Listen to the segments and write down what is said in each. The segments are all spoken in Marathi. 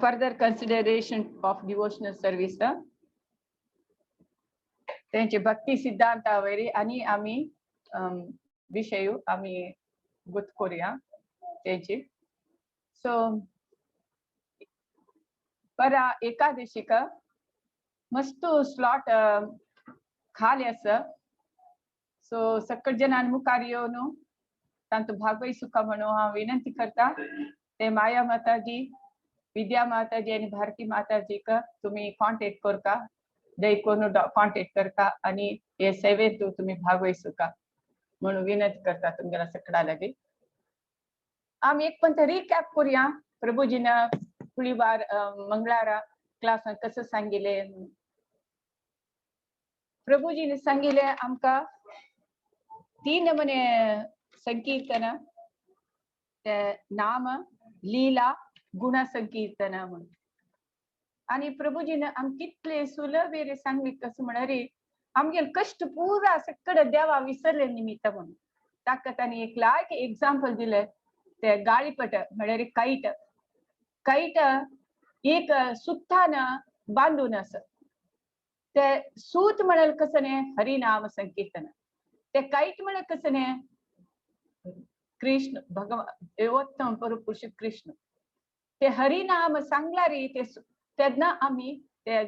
further consideration of devotional service. त्यांचे भक्ती सिद्धांतावरी आणि आम्ही विषय आम्ही गुत करूया त्याची. सो परा एकादशी का मस्त स्लॉट खाली असं. सो सकट जनान मुखार येऊन तांतु भागवई सुखा म्हणून हा विनंती करता. ते माया माताजी, विद्या माताजी आणि भारती माताजी का तुम्ही कॉन्टॅक्ट करता, दैकोन कॉन्टॅक्ट करता आणि हे सेवेत तुम्ही भागवई सुखा म्हणून विनंती करता तुमच्या सकडा लागे. आम्ही एक पण रिकॅप करूया प्रभूजीनं फुली बार मंगळारा क्लास कसं सांगितले. प्रभूजीने सांगितले आमका 3 म्हणे संकीर्तन, नाम, लीला, गुण संकीर्तन म्हणून. आणि प्रभूजीने आम कितले सुलभेरे सांगली कसं म्हणारे आमगे कष्ट पुरा सकड देवा विसरले निमित्त म्हणून. ताकत आणि एक लायक एक्झाम्पल दिलं ते गाळीपट म्हणारे काईट. काईट एक सुत्तानं बांधून असं ते सूत म्हणाल कसं ने हरिनाम संकीर्तन, ते काईट म्हणाल कसं ने कृष्ण भगवान देवोत्तम परपुरुष कृष्ण ते हरिनाम सांगलारी ते त्यांना आम्ही ते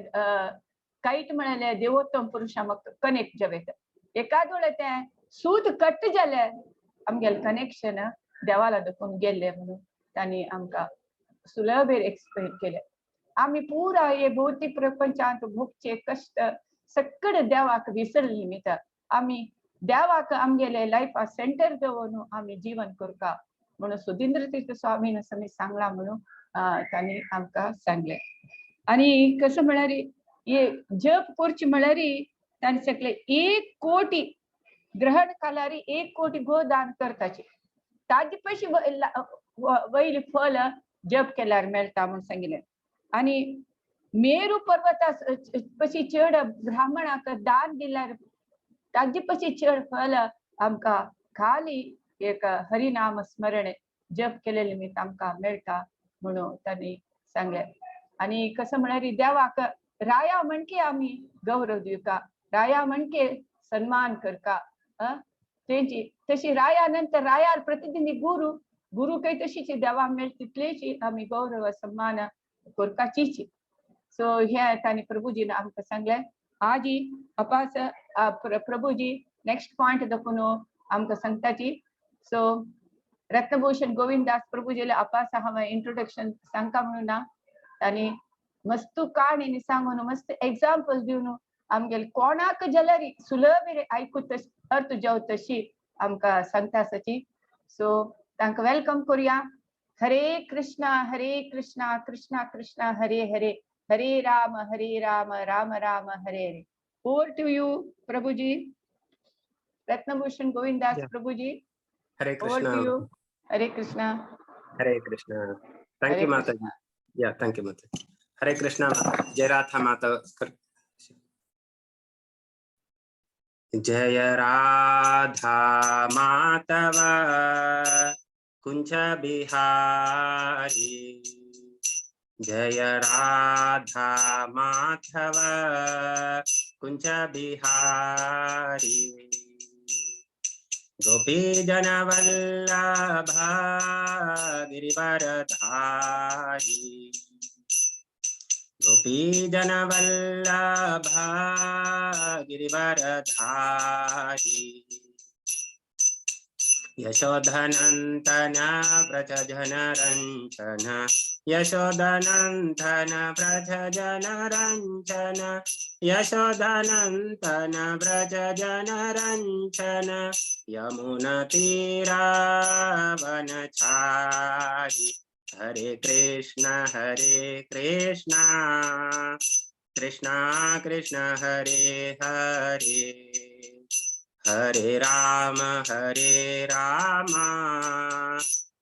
काईट म्हणाले देवोत्तम पुरुषा मग कनेक्ट जवेत. एकाद वेळे ते सूत कट झाले आमगेल कनेक्शन देवाला दखून गेले म्हणून त्यांनी आमका सुलभेर एक्सप्लेन केले. आम्ही पुरा हे भौतिक प्रपंचात भोगचे कष्ट सकड देवाक विसरले निमित्त आम्ही देवाक आमगेले लाईफ सेंटर देऊन आम्ही जीवन करता म्हणून सुधींद्र तीर्थ स्वामीनं समी सांगला म्हणून त्यांनी आमका सांगले. आणि कसं म्हणारी हे जप करची म्हणारी त्यांनी सगळे 1 कोटी ग्रहण कालारी 1 कोटी गोदान करताचे ताजी पैसे वैली फल जप केल्यार मेळटा म्हणून सांगितले. आणि मेरू पर्वता पशी चढ ब्राह्मणाक दान दिल्यार ताजी पशी चढ फल आमका खाली एक हरिनाम स्मरण जप केलेले निमित्त आमका मेळटा म्हणून त्यांनी सांगले. आणि कसं म्हणारी देवाक राया म्हणके आम्ही गौरव दिवका, राया म्हणके सन्मान करका. त्यांची तशी राया नंतर रायार प्रतिनिधी गुरु काही तशीची देवा मेळ तितलेची आम्ही गौरव सन्मान करकाचीची. सो ह्या त्यांनी प्रभूजीनं आमकां सांगले. आजी अपास प्रभूजी नेक्स्ट पॉइंट दाखवून आमकां सांगताची. सो रत्नभूषण गोविंदास प्रभूजीले अपास हांव इंट्रोडक्शन सांगता म्हणून ना आणि मस्त काणी सांगून मस्त एक्झाम्पल दिवन आमगेल कोणाक जलरी सुलभ ऐकूत अर्थ जाव तशी आमकां सांगता आसाची. सो तांकां वेलकम करूया. हरे कृष्णा कृष्णा कृष्णा हरे हरे, हरे Ram Ram Ram Hare Hare. Over to you प्रभुजी. रत्नभूषण गोविंदास प्रभुजी. हरे कृष्णा. Over to you. हरे कृष्णा. हरे कृष्णा. थैंक यू माताजी. या थैंक यू माता. हरे कृष्णा. जय राधा माता. जय राधा माधव कुंज बिहारी, जय राधा माधव कुंज बिहारी. गोपी जन वल्लभ गिरिवरधारी, गोपी जन वल्लभ गिरिवरधारी. यशोधनंदन व्रज जन रंजन, यशोधनंदन व्रज जन रंजन, यशोधनंदन व्रज जन रंजन. यमुना तीरा वनचारी. हरे कृष्ण कृष्ण कृष्ण हरे हरे, हरे राम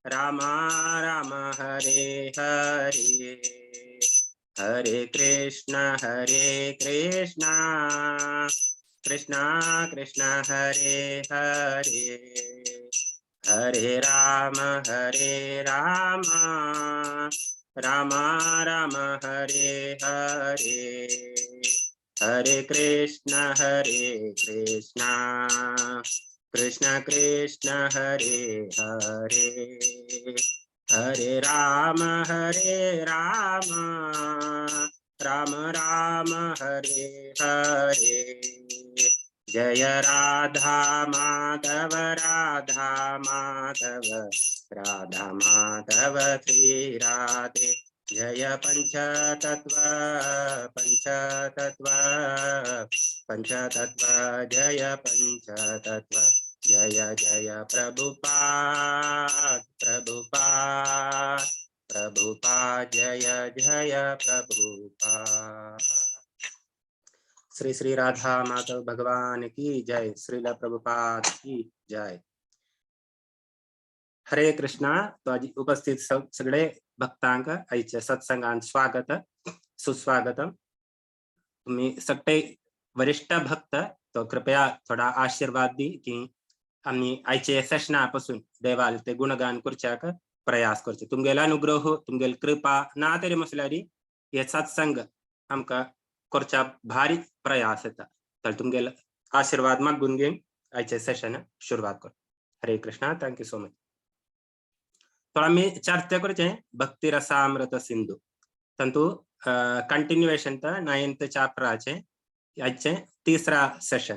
राम राम हरे हरे. हरे कृष्ण कृष्ण कृष्ण हरे हरे, हरे राम राम राम हरे हरे, हरे कृष्ण कृष्ण कृष्ण हरे हरे, हरे राम राम राम हरे हरे। जय राधा माधव राधा माधव श्री राधे। जय पंचतत्व जय पंचतत्व, जय जय प्रभुपाद जय जय प्रभुपाद। श्री श्री राधा माधव भगवान की जय, श्रील प्रभुपाद की जय। हरे कृष्णा। तो आज उपस्थित सगळे भक्तांक आईच्या सत्संगात स्वागत सुस्वागतम। तुम्ही सगळे वरिष्ठ भक्त तो कृपया थोडा आशीर्वाद दी की आम्ही आईचे सेशनापासून देवाल ते गुणगान करच्याक प्रयास करचे। तुमगेला अनुग्रह तुमगेल कृपा ना तरी मसल्यारी हे सत्संग आमका करच्या भारी प्रयास येता, तर तुमगेला आशीर्वाद मागून घेऊन आईचे सेशन सुरुवात कर। हरे Krishna. Thank you so much. थोड़ा मी चर्चा करचे भक्ति रसामृत सिंधु तंतु कंटिन्यूएशन त 9th चैप्टर आजचे तीसरा सेशन।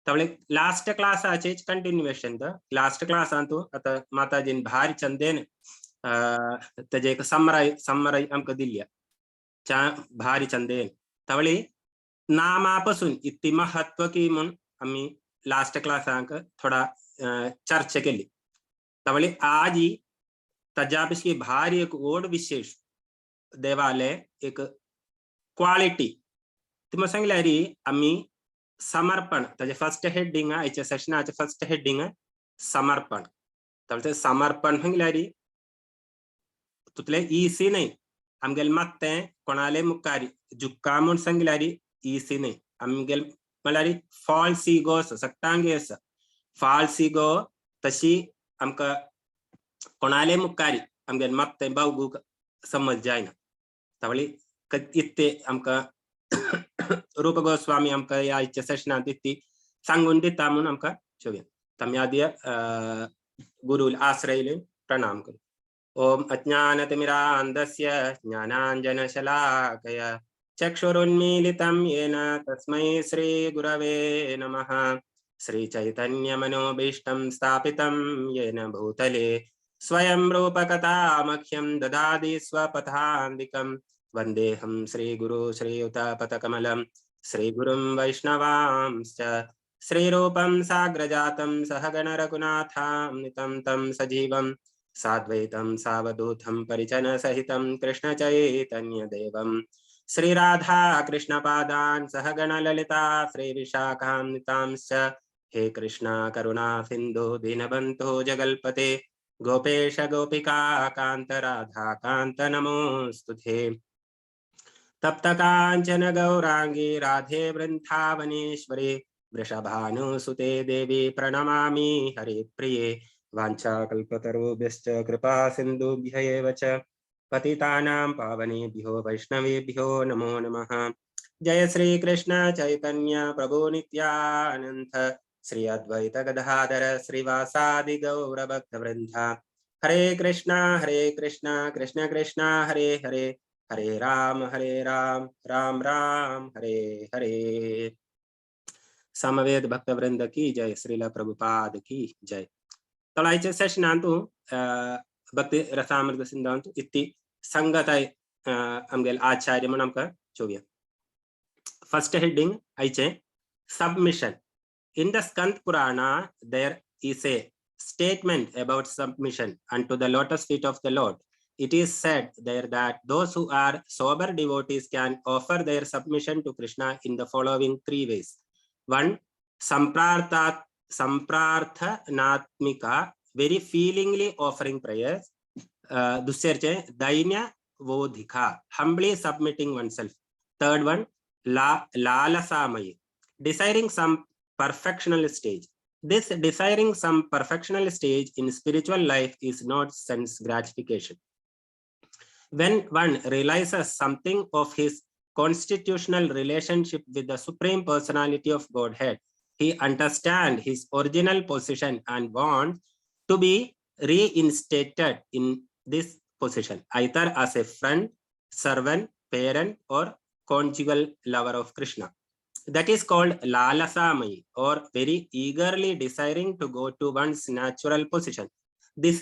तवळे लास्ट क्लास आचे कंटिन्यूएशन द लास्ट क्लास अंतु आता माताजीन भारी चंदेन तेजे एक समराई आमका दिल्या चा भारी चंदेन तवळे नामापासून इतकी महत्व की म्हणून आम्ही लास्ट क्लासांक थोडा चर्चा केली। तवळे आज ही तजापिस भारी एक ओड विशेष देवालय एक क्वालिटी तुम्ही सांगल्यारी आम्ही समर्पण त्याचे फर्स्ट हेडिंग आयच्या सेशनाचे फर्स्ट हेडिंग समर्पण। तर समर्पण सांगल्यारी तुतले इसी नाही आमगेल मत्ते कोणाले मुकारी जुक्का म्हणून सांगल्यारी इसी नाही आमगेल म्हळ्यारी फॉल्स इगोस सट्टांगेस फॉल्स इगो तशी आमका कोणाले मुकारी आमगेल मत्ते बावगू समज जायना। तवळी इत्ते आमका रूप गोस्वामी आमका याच्या सेशनात इत्ती सांगून दिता म्हणून आमका शोभ्य तम्यादिय गुरुल आश्रय प्रणाम करू। ओम अज्ञानतिमिरान्धस्य ज्ञानाञ्जनशलाकया चक्षुरुन्मीलितं येन तस्मै श्री गुरवे नमः। श्री चैतन्य मनोभीष्टं स्थापितं येन भूतले स्वयं रूपकथामख्यं ददाति स्वपथान्तिकं। वन्देऽहं श्रीगुरु श्रीयुतपथकमलं श्रीगुरुं वैष्णवांश्च श्रीरूपं साग्रजातं सहगण रघुनाथान्वितं तं सजीवं साद्वैतं सावधूतं परिजन सहितं कृष्ण चैतन्य देवं श्रीराधा कृष्णपादान् सहगण ललिता श्रीविशाखान्वितांश्च। हे कृष्णा करुणा सिन्धु दीनबन्धो जगल्पते गोपेश गोपिका कान्त राधा कान्त नमोस्तुते। तप्त कांचन गौरांगी राधे वृंदावनेश्वरी वृषभानुसुते देवी प्रणमामि हरिप्रिये। वाञ्छाकल्पतरुभ्यश्च कृपा सिन्धुभ्य एव च पतितानां पावनेभ्यो वैष्णवेभ्यो नमो नमः। जय श्री कृष्ण चैतन्य प्रभु नित्यानंद श्री अद्वैत गदाधर श्रीवासादि गौर भक्तवृंद। हरे कृष्णा कृष्ण कृष्ण हरे हरे, हरे राम राम राम हरे हरे। समवेद भक्तवृंद की जय, श्रील प्रभुपाद की जय। तळायचे सेशन अंतु भक्ति रसामृत सिंधु इत्ती संगत आमगेल आचार्य म्हणून आमका चोव्या। फर्स्ट हेडिंग आयचे submission. In the Skand Purana there is a statement about submission unto the lotus feet of the Lord. It is said there that those who are sober devotees can offer their submission to Krishna in the following three ways. One, samprarthanatmika, very feelingly offering prayers. Dusserche dainya vodhika, humbly submitting oneself. Third one, lalasamai, desiring some perfectional stage. This desiring some perfectional stage in spiritual life is not sense gratification. When one realizes something of his constitutional relationship with the Supreme Personality of Godhead, he understands his original position and wants to be reinstated in this position, either as a friend, servant, parent, or conjugal lover of Krishna. That is called Lalasamayi, or very eagerly desiring to go to one's natural position. This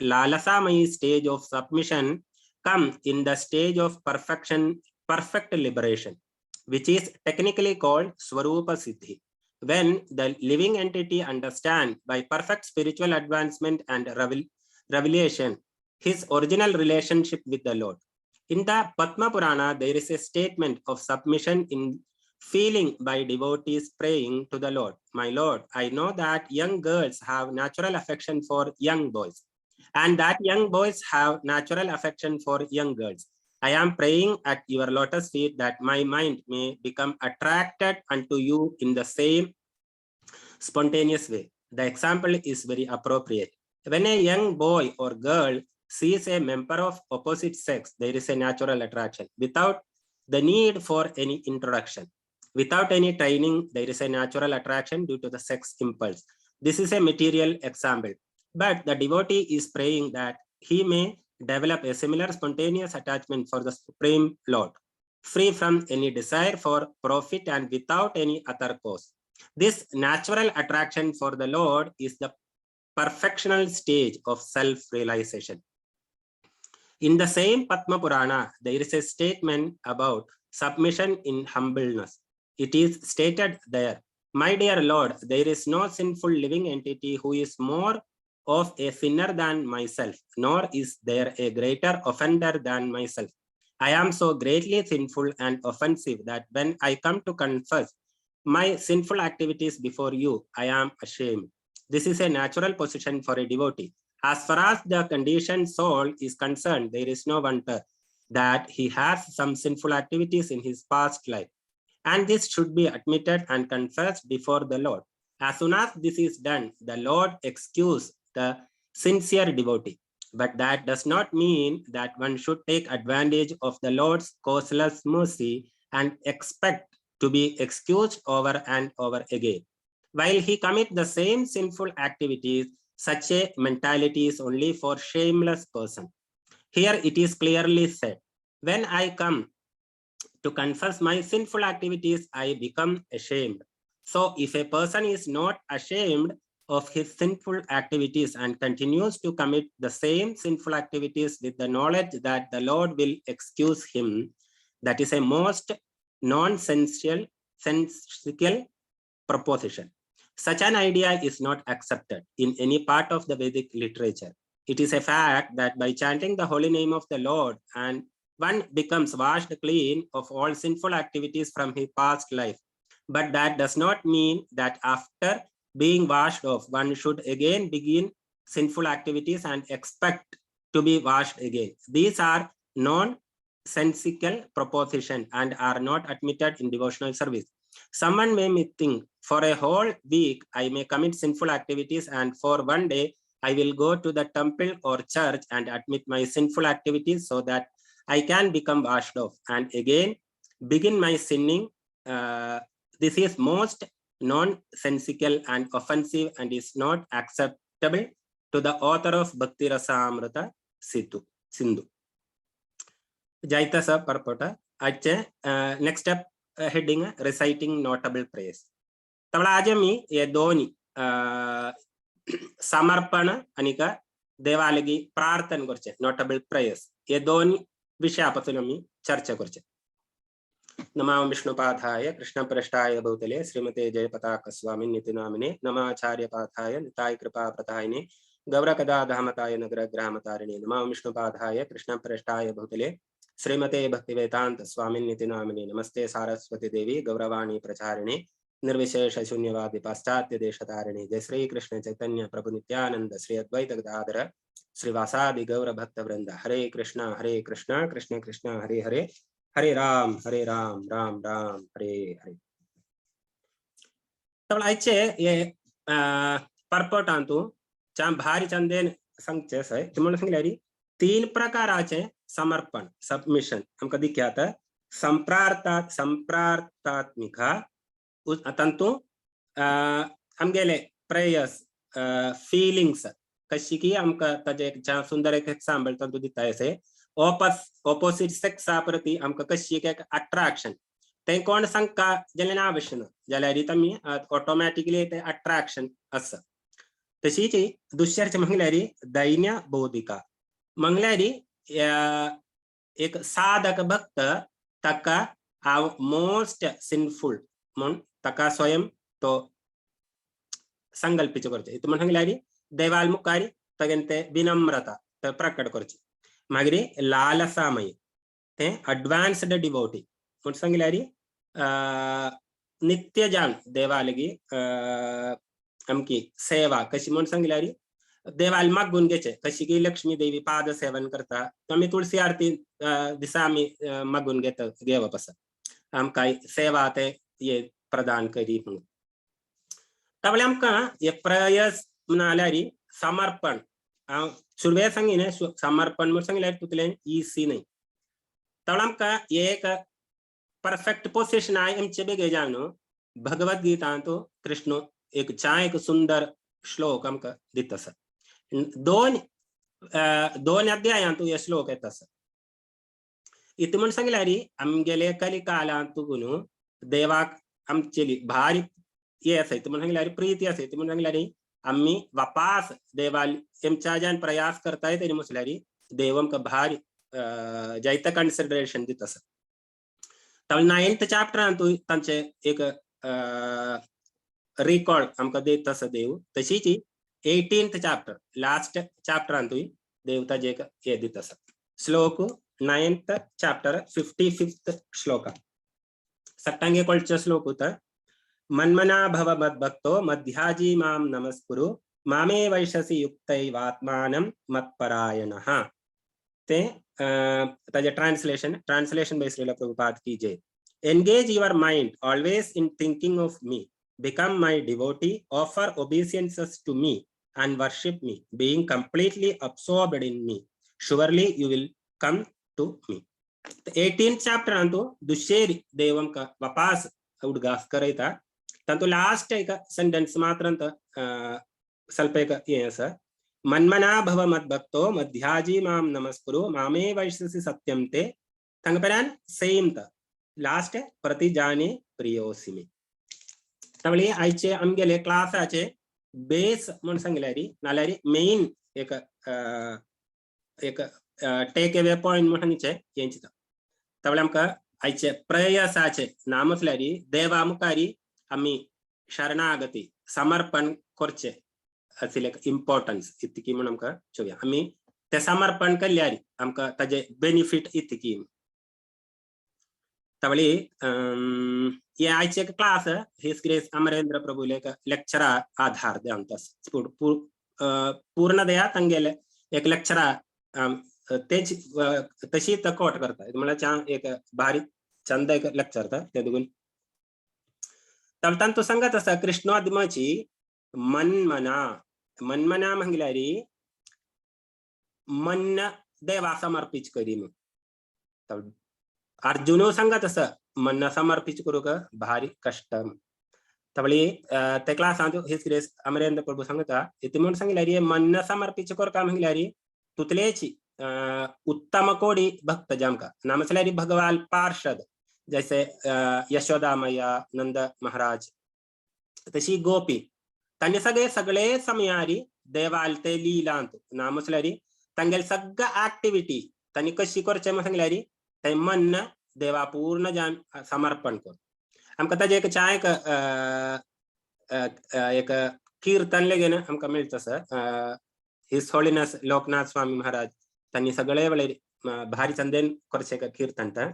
Lalasamayi stage of submission come in the stage of perfection, perfect liberation, which is technically called Swarupa Siddhi. When the living entity understands by perfect spiritual advancement and revelation his original relationship with the Lord. In the Padma Purana, there is a statement of submission in feeling by devotees praying to the Lord. My Lord, I know that young girls have natural affection for young boys, and that young boys have natural affection for young girls. I am praying at your lotus feet that my mind may become attracted unto you in the same spontaneous way. The example is very appropriate. When a young boy or girl sees a member of opposite sex, there is a natural attraction without the need for any introduction. Without any training, there is a natural attraction due to the sex impulse. This is a material example, but the devotee is praying that he may develop a similar spontaneous attachment for the Supreme Lord, free from any desire for profit and without any other cause. This natural attraction for the Lord is the perfectional stage of self-realization. In the same Padma Purana, there is a statement about submission in humbleness. It is stated there, my dear Lord, there is no sinful living entity who is more of a sinner than myself, nor is there a greater offender than myself. I am so greatly sinful and offensive that when I come to confess my sinful activities before you, I am ashamed. This is a natural position for a devotee. As far as the conditioned soul is concerned, there is no wonder that he has some sinful activities in his past life. And this should be admitted and confessed before the Lord. As soon as this is done, the Lord excuses the sincere devotee. But that does not mean that one should take advantage of the Lord's causeless mercy and expect to be excused over and over again. While he commits the same sinful activities, such a mentality is only for shameless person. Here it is clearly said, when I come to confess my sinful activities, I become ashamed. So if a person is not ashamed of his sinful activities and continues to commit the same sinful activities with the knowledge that the Lord will excuse him, that is a most nonsensical proposition. Such an idea is not accepted in any part of the Vedic literature. It is a fact that by chanting the holy name of the Lord, and one becomes washed clean of all sinful activities from his past life. But that does not mean that after being washed off, one should again begin sinful activities and expect to be washed again. These are nonsensical propositions and are not admitted in devotional service. Someone may think, for a whole week, I may commit sinful activities, and for one day, I will go to the temple or church and admit my sinful activities so that I can become washed off and again begin my sinning. This is most nonsensical and offensive and is not acceptable to the author of Bhakti Rasamrita Sindhu. Jaita sa parpota. Next step heading reciting notable praise. Tawlajami ye doni samarpana anika देवालगी प्रार्थना करचे नोटेबल प्रेयर्स ये दोन विषयापासून आम्ही चर्चा करचे. नमः विष्णुपादाय कृष्णप्रेष्ठाय भूतले श्रीमते जयपताक स्वामिन्निति नामिने नमाचार्यपादाय निताय कृपाप्रदायिने गौरकदाधमताय नगरग्रामतारिणे नमः विष्णुपादाय कृष्णप्रेष्ठाय भूतले श्रीमते भक्तिवेदांत स्वामिन्निति नामिने नमस्ते सारस्वती देवी गौरवाणी प्रचारिणे निर्विशेष शून्यवादी पाश्चात्य देशतारिणी जय श्री कृष्ण चैतन्य प्रभु नित्यानंद श्री अद्वैत गदाधर श्रीवासादि गौर भक्त वृंद हरे कृष्ण कृष्ण कृष्ण हरे हरे हरे राम राम राम हरे हरे. ये परपट आणतो च्या भारी चंदेन सांगचेस आहे ते म्हणून सांगल्यारी 3 प्रकाराचे समर्पण सबमिशन आमका दिख्यात संप्रार्थात्मिका तंतु आमगेले प्रेयर्स फीलिंग्स कशी की आमका ताजे एक सुंदर एक एग्जांपल तंतु दिता येसे ऑपोजिट सेक्स प्रति आमका कशी एक अट्रॅक्शन ते कोण सांगका जाल्यार ना आवश्यक जाल्यार आमी ऑटोमॅटिकली ते अट्रॅक्शन असं तशीच दुसऱ्याचे मंगल्यारी दैन्य बौद्धिका मंगल्यारी एक साधक भक्त तका मोस्ट सिनफुल म्हणून तका स्वयं तो संकल्पित करचे इतु मंगल्यारी देवाल मुखारी तगेंते विनम्रता तर प्रकट करचे मागीर लालसामय ते अडवान्स्ड डिवोटी म्हणून सांगल्यारी नित्य जान देवालगी आमकी सेवा कशी म्हणून सांगल्यारी देवाल मागून घेचे कशी की लक्ष्मी देवी पाद सेवन करता आम्ही तुळसी आरती दिसा आम्ही मागून घेवप आसा आमकां सेवा ते ये प्रदान करी म्हणून त्यावेळी आमकां हे प्रयस म्हणाल्यार समर्पण सुरवे सांगिने समर्पण म्हणून सांगल्यार तुतलें इसी नाही त्यावेळी आमकां एक परफेक्ट पोजिशन आहे आमचे बेगे जाणू भगवत गीता तो कृष्ण एक सुंदर श्लोक आमकां दिता आसा दोन अध्यायांत हे श्लोक येता आसा इतु म्हण सांगल्यार आमगेले कलिकालांतून देवाक आमचेली भारी हे आसा इतु म्हण सांगल्यार प्रीती आसा इतु म्हण सांगल्यार आम्ही वापास देवाल एमच्यान प्रयास करताय तरी म्हटल्यार देव आमकां भारी जायते कन्सिडरेशन दिता आसा त्यावेळी 9th चॅप्टरांत तांचे एक रिकॉर्ड आमकां देत आसा देव तशीच 18th चॅप्टर लास्ट चॅप्टरांत देव ताजे एक हे दित आसा श्लोक 9th चॅप्टर 55th श्लोक सट्टांगे कोळचे श्लोक उतर मन्मना भव मद्भक्तो मध्याजी माम नमस्कुरु मामे वैशसि युक्तैवात्मानं मत्परायणः ते ताजे ट्रांसलेशन बेसलेला प्रभुपाद की जय engage your mind always in thinking of me become my devotee offer obeisances to me and worship me being completely absorbed in me surely you will come to me 18th chapter अंतो दुसरे देवम का वापस उद्गास करैता तंतु लास्ट एक सेंटेंस मात्रंत ಸ್ವಲ್ಪ एक ये असा मन्मना भव मद्भक्तो मध्याजी माम नमस्कुरु मामे वैशसि सत्यम ते तंगपरान सेम त लास्ट प्रतिजाने प्रियोसिमी त्यावेळी आयचे आमगेले क्लासाचे बेस म्हणून सांगल्यारी नाल्यारी मेन एक टेक अवे पॉइंट म्हणून सांगचे यांची त्यावेळी आमकां आयचे प्रयासाचे नाम म्हटल्यारी देवा मुखारी आमी शरणागती समर्पण करचे असले इम्पॉर्टन्स इतकी म्हणून आमकां चोवया आमी ते समर्पण केल्यार आमकां ताजे बेनिफिट इतकी त्यावेळी ये आयचे क्लास हिज ग्रेस अमरेंद्र प्रभू लेक्चर आधार देंतस पूर्ण दया तंगेले एक लेक्चर तेच तशी कोट करता म्हळ्यार एक भारी चंद एक लेक्चर ते दुगून तांतू सांगत आसा कृष्णादिमाची मनमना म्हटल्यार मन देवा समर्पित करी अर्जुनो सांगत आसा मन समर्पित करूक भारी कष्ट त्यावेळी ते क्लासांत हिज ग्रेस अमरेंद्र प्रभू सांगता इतू म्हणून सांगल्यार मन समर्पित करता म्हटल्यार तुतलेची उत्तम कोडी भक्त जामका नामसल्यारी भगवान पार्षद जैसे यशोदा मैया नंद महाराज तशी गोपी तांणे सगळे समयारी देवाल ते लीलांत नामसल्यारी तांगेल सगळ्या ऍक्टिव्हिटी तांणी कशी करचे म्हण सांगल्यार ते मन देवा पूर्ण जान समर्पण कर आमकां ताजे एक कीर्तन लेगीन आमकां मेळटा sir his holiness Loknath Swami Maharaj तांणी सगळे वेळेर भारी चंदेन करचे कीर्तन तर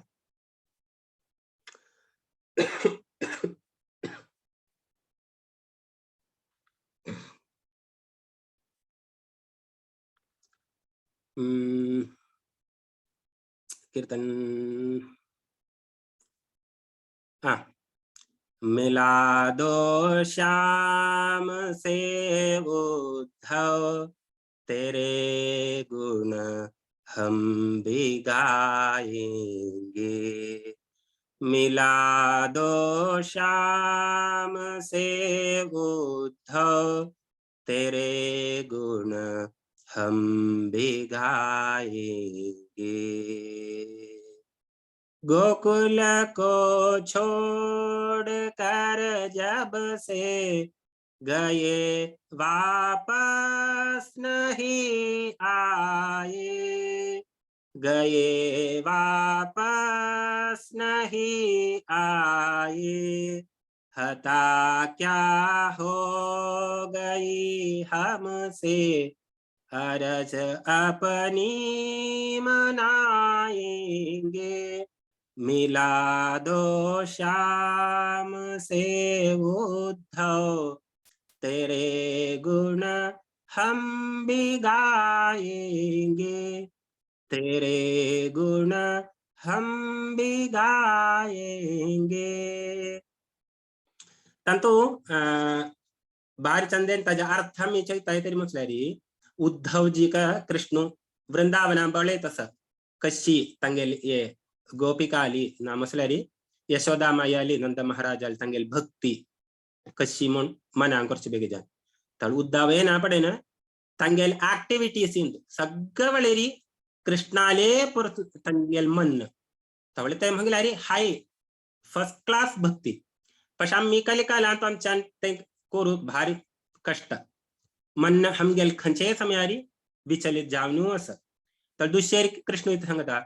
कीर्तन मिला दो श्याम से उद्धव तेरे गुण हम भी गाएंगे। मिला दो श्याम से उद्धव तेरे गुण हम भी गाएंगे। गोकुल को छोड़ कर जब से गए वापस नहीं आए, गए वापस नहीं आए। हता क्या हो गई हमसे अरज अपनी मनाएंगे। मिला दो श्याम से उद्धव तेरे गुण हम भी गाएंगे, तेरे गुण हम भी गाएंगे। तंतु बारीचंदेन ताजा अर्थ मी चैताय तरी म्हटल्यारी उद्धवजी का कृष्ण वृंदावना बळे तस कशी तंगेल ये गोपिकाली ना म्हटल्यारी यशोदा मायाली नंद महाराजाली तंगेल भक्ती कशी म्हण मनां करची बेगीजान तर उद्धव ना पडेना तंगेल ऍक्टिव्हिटीज इंद सगळेरी कृष्णाले पुर तंगेल मन तवळे ते म्हटल्यारी हाय फर्स्ट क्लास भक्ती पशा मी कलिकाला तो आमच्यान ते कोरु भारी कष्ट मन हमगेल खंचे समयारी विचलित जावनु अस तर दुसरे कृष्ण इथे सांगता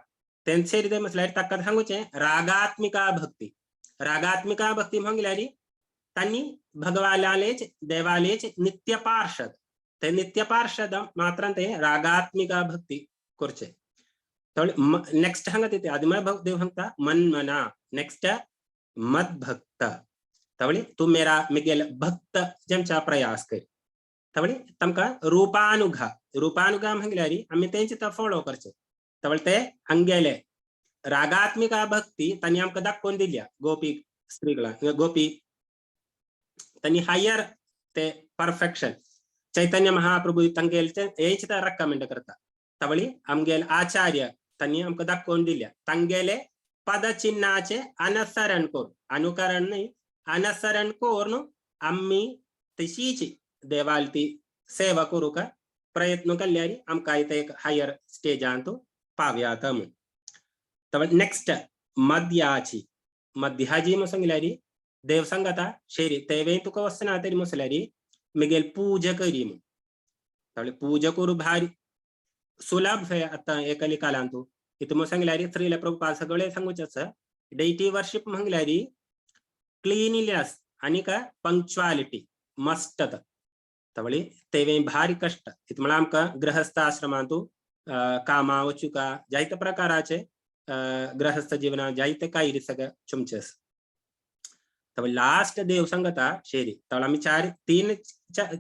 त्यांचे हृदय म्हटल्यार ताका सांगूचे रागात्मिका भक्ती म्हटल्यारी त्यांनी भगवानालेच देवालेच नित्य पार्षद ते नित्य पार्षद मात्र ते रागात्मिका भक्ती करचे तर नेक्स्ट सांगत येते आदिमय देव सांगता मन मना नेक्स्ट मद भक्त तवळी तू मेरा मिगेल भक्त जमचा प्रयास कर तवळी तमका रूपानुगा म्हटल्यारी आम्ही त्यांची तर फॉलो करचे तवळ ते अंगेले रागात्मिका भक्ती त्यांनी आमका दाखवून दिल्या गोपी स्त्रीला गोपी त्यांनी हायर ते परफेक्शन चैतन्य महाप्रभू तंगेल हेच तर रेकमेंड करता तवळी आमगेल आचार्य त्यांनी आमका दाखवून दिल्या तंगेले पदचिन्हाचे अनुकरण नाही अनुसरण करून आम्ही तशीच देवालती सेवा करू का प्रयत्न केल्यारी आमका इथे एक हायर स्टेज आणतो पाव्यात म्हणून तर नेक्स्ट मध्याजी मग सांगल्यारी देव सांगता शेरी तेवे तुका वसना तरी मसल्यारी मिगेल पूजा करी म्हणून तर पूजा करू भारी सुलभ है आता एकली कालांतू इथं मग सांगल्यारी श्रीला प्रभुपाद सगळे सांगूच डेटी वर्शिप म्हटल्यारी क्लीनिनेस आणि का पंक्च्युअलिटी मस्ट तवळी तेवे भारी कष्ट इथं मला आमका गृहस्थ आश्रमांतू कामा वचुका जायत प्रकाराचे गृहस्थ जीवना जायत काही सगळं चुमचेस तव लास्ट देव संगता शेरी तवळ आम्ही तीन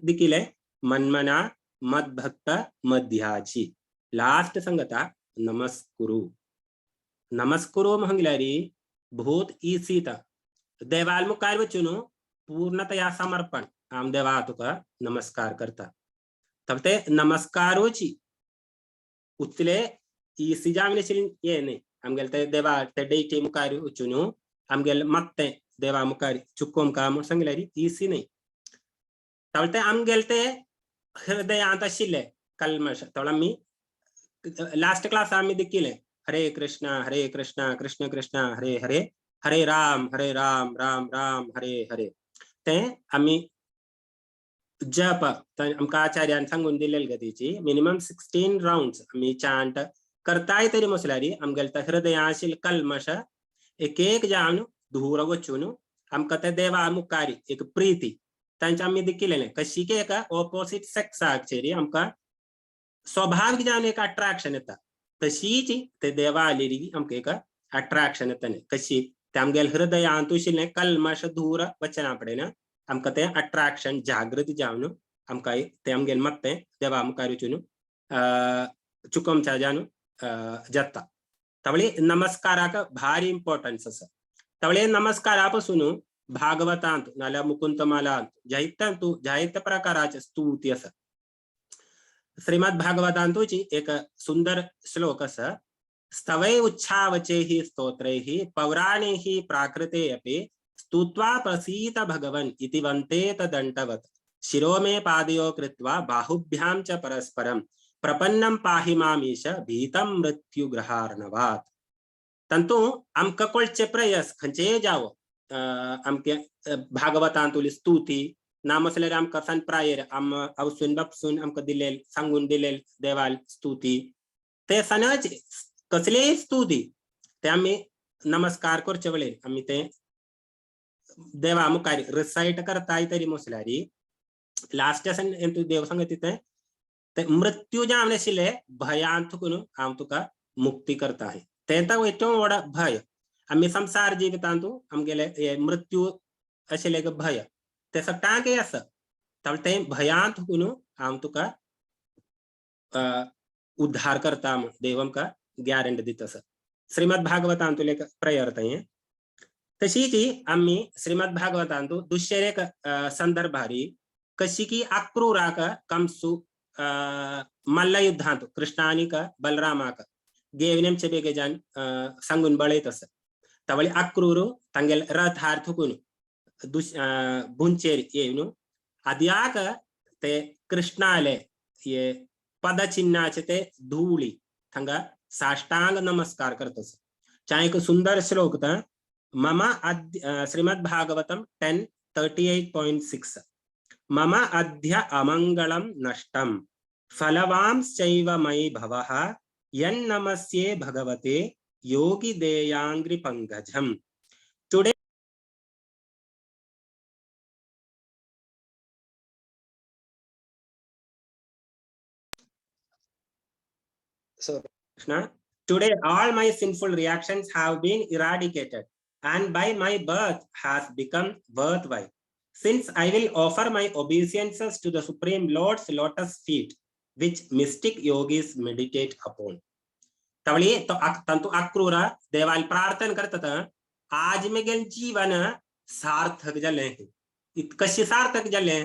दिकिले मनमना मदभक्त मध्याची लास्ट संगता नमस्कुरु म्हटल्यारी बहुत ईसीत देवाल मुखार वचून पूर्णतया समर्पण आम देवा तुका नमस्कार करता तब ते नमस्कारोची उतले ईसी जामने ये नहीं आमगेल ते देवा ते डेटी मुखार वचून आमगेल मत्ते देवा मुखार चुक्कोम काम सांगल्यारी ईसी नहीं तब ते आमगेल ते हृदयांत आशिल्ले कल्मश तवळ मी लास्ट क्लास आम्ही दिकिले हरे कृष्णा कृष्ण कृष्ण हरे हरे हरे राम राम राम हरे हरे ते आम्ही जप आमका आचार्यान सांगून दिलेली गतीची मिनिमम 16 राउंड्स आम्ही चांट करताय तरी मसल्यारी आमगेल तर हृदयाशील कल्मश एक जावन धूर वचून आमका ते देवा मुखारी एक प्रीती त्यांच्या आम्ही दिकिले कशी की एका ऑपोजिट सेक्स आचेरी आमका स्वाभाविक जावन एक अट्रॅक्शन येता तशीच ते देवा आलेली आमका एक अट्रॅक्शन येता कशी ते आमगेल हृदयांतुशिल्ले कल्मश धूर वचना पडेन आमका ते अट्रॅक्शन जागृती जावन आमका ते आमगेल मत्ते देवा मुखार वचून चुकमचा जावन जाता तवळे नमस्काराक भारी इम्पॉर्टन्स आसा तवळे नमस्कारापासून भागवतांत नाल्या मुकुंतमालांत जाहित्यांतु जाहित्य प्रकाराचे स्तुती असा. श्रीमद भागवतांतुची एक सुंदर श्लोक असा. स्तवै उच्छावचैः स्तोत्रैः पौराणैः प्राकृते अपि स्तुत्वा प्रसीत भगवन् इति वन्ते तदण्टवत् शिरो मे पादयो कृत्वा बाहुभ्यां च परस्परं प्रपन्नं पाहि मामीश भीतं मृत्युग्रहार्णवात्. तंतु आमका कोळचे प्रयस खंचे जावो आमके भागवतांतुली स्तुती नामसलेर आमका सन प्रायर आम अवसून बापसून आमका दिलेल सांगून दिलेल देवाल स्तुती ते सनच कसले स्तुती ते आम्ही नमस्कार करचे वेळेर आम्ही ते देवा मुखारी रिसाइट करताय तरी मसल्यारी लास्ट सन तू देव सांगत ते मृत्यू जे आमने शिले भयांतुकून आम तुका मुक्ती करता आहे. तेंता ഏറ്റവും वडा भय आम्ही संसार जीवितांतू आमगेले मृत्यू अशिले भय ते सगळ्यांक आसा तर ते भयांतुकून आम तुका उद्धार करता देव आमका गॅरंटी दिता आसा. श्रीमद भागवतांतुले प्रयर्थ आहे तशी ती आम्ही श्रीमद भागवतांतू दुसरे एक संदर्भारी कशी की अक्रूराक कंसू मल्लयुद्धांतू कृष्णानिक बलरामाक गेवनेमचे बेगे जान सांगून बळयत आसा. तवळी अक्रूरू तांगेल रथ हारथुकून बुंचेर येवन अद्याक ते कृष्णाले ये पदचिन्हाचे ते धूळी थंगा साष्टांग नमस्कार करतस. चाहे एक सुंदर श्लोक था मम श्रीमद् भागवतम 10:38.6 मम अद्य अमंगलम नष्टम फलवांश्चैव मयि भवः यन्नमस्ये भगवते योगी देयांग्रि पंकजम. Today so Krishna, today all my sinful reactions have been eradicated and by my birth has become worthwhile, since I will offer my obeisances to the Supreme Lord's lotus feet which mystic yogis meditate upon. तवली तो तंतु अक्रूरा देवाल प्रार्थना करतात आज मेगेल जीवन सार्थक जले कशी सार्थक जले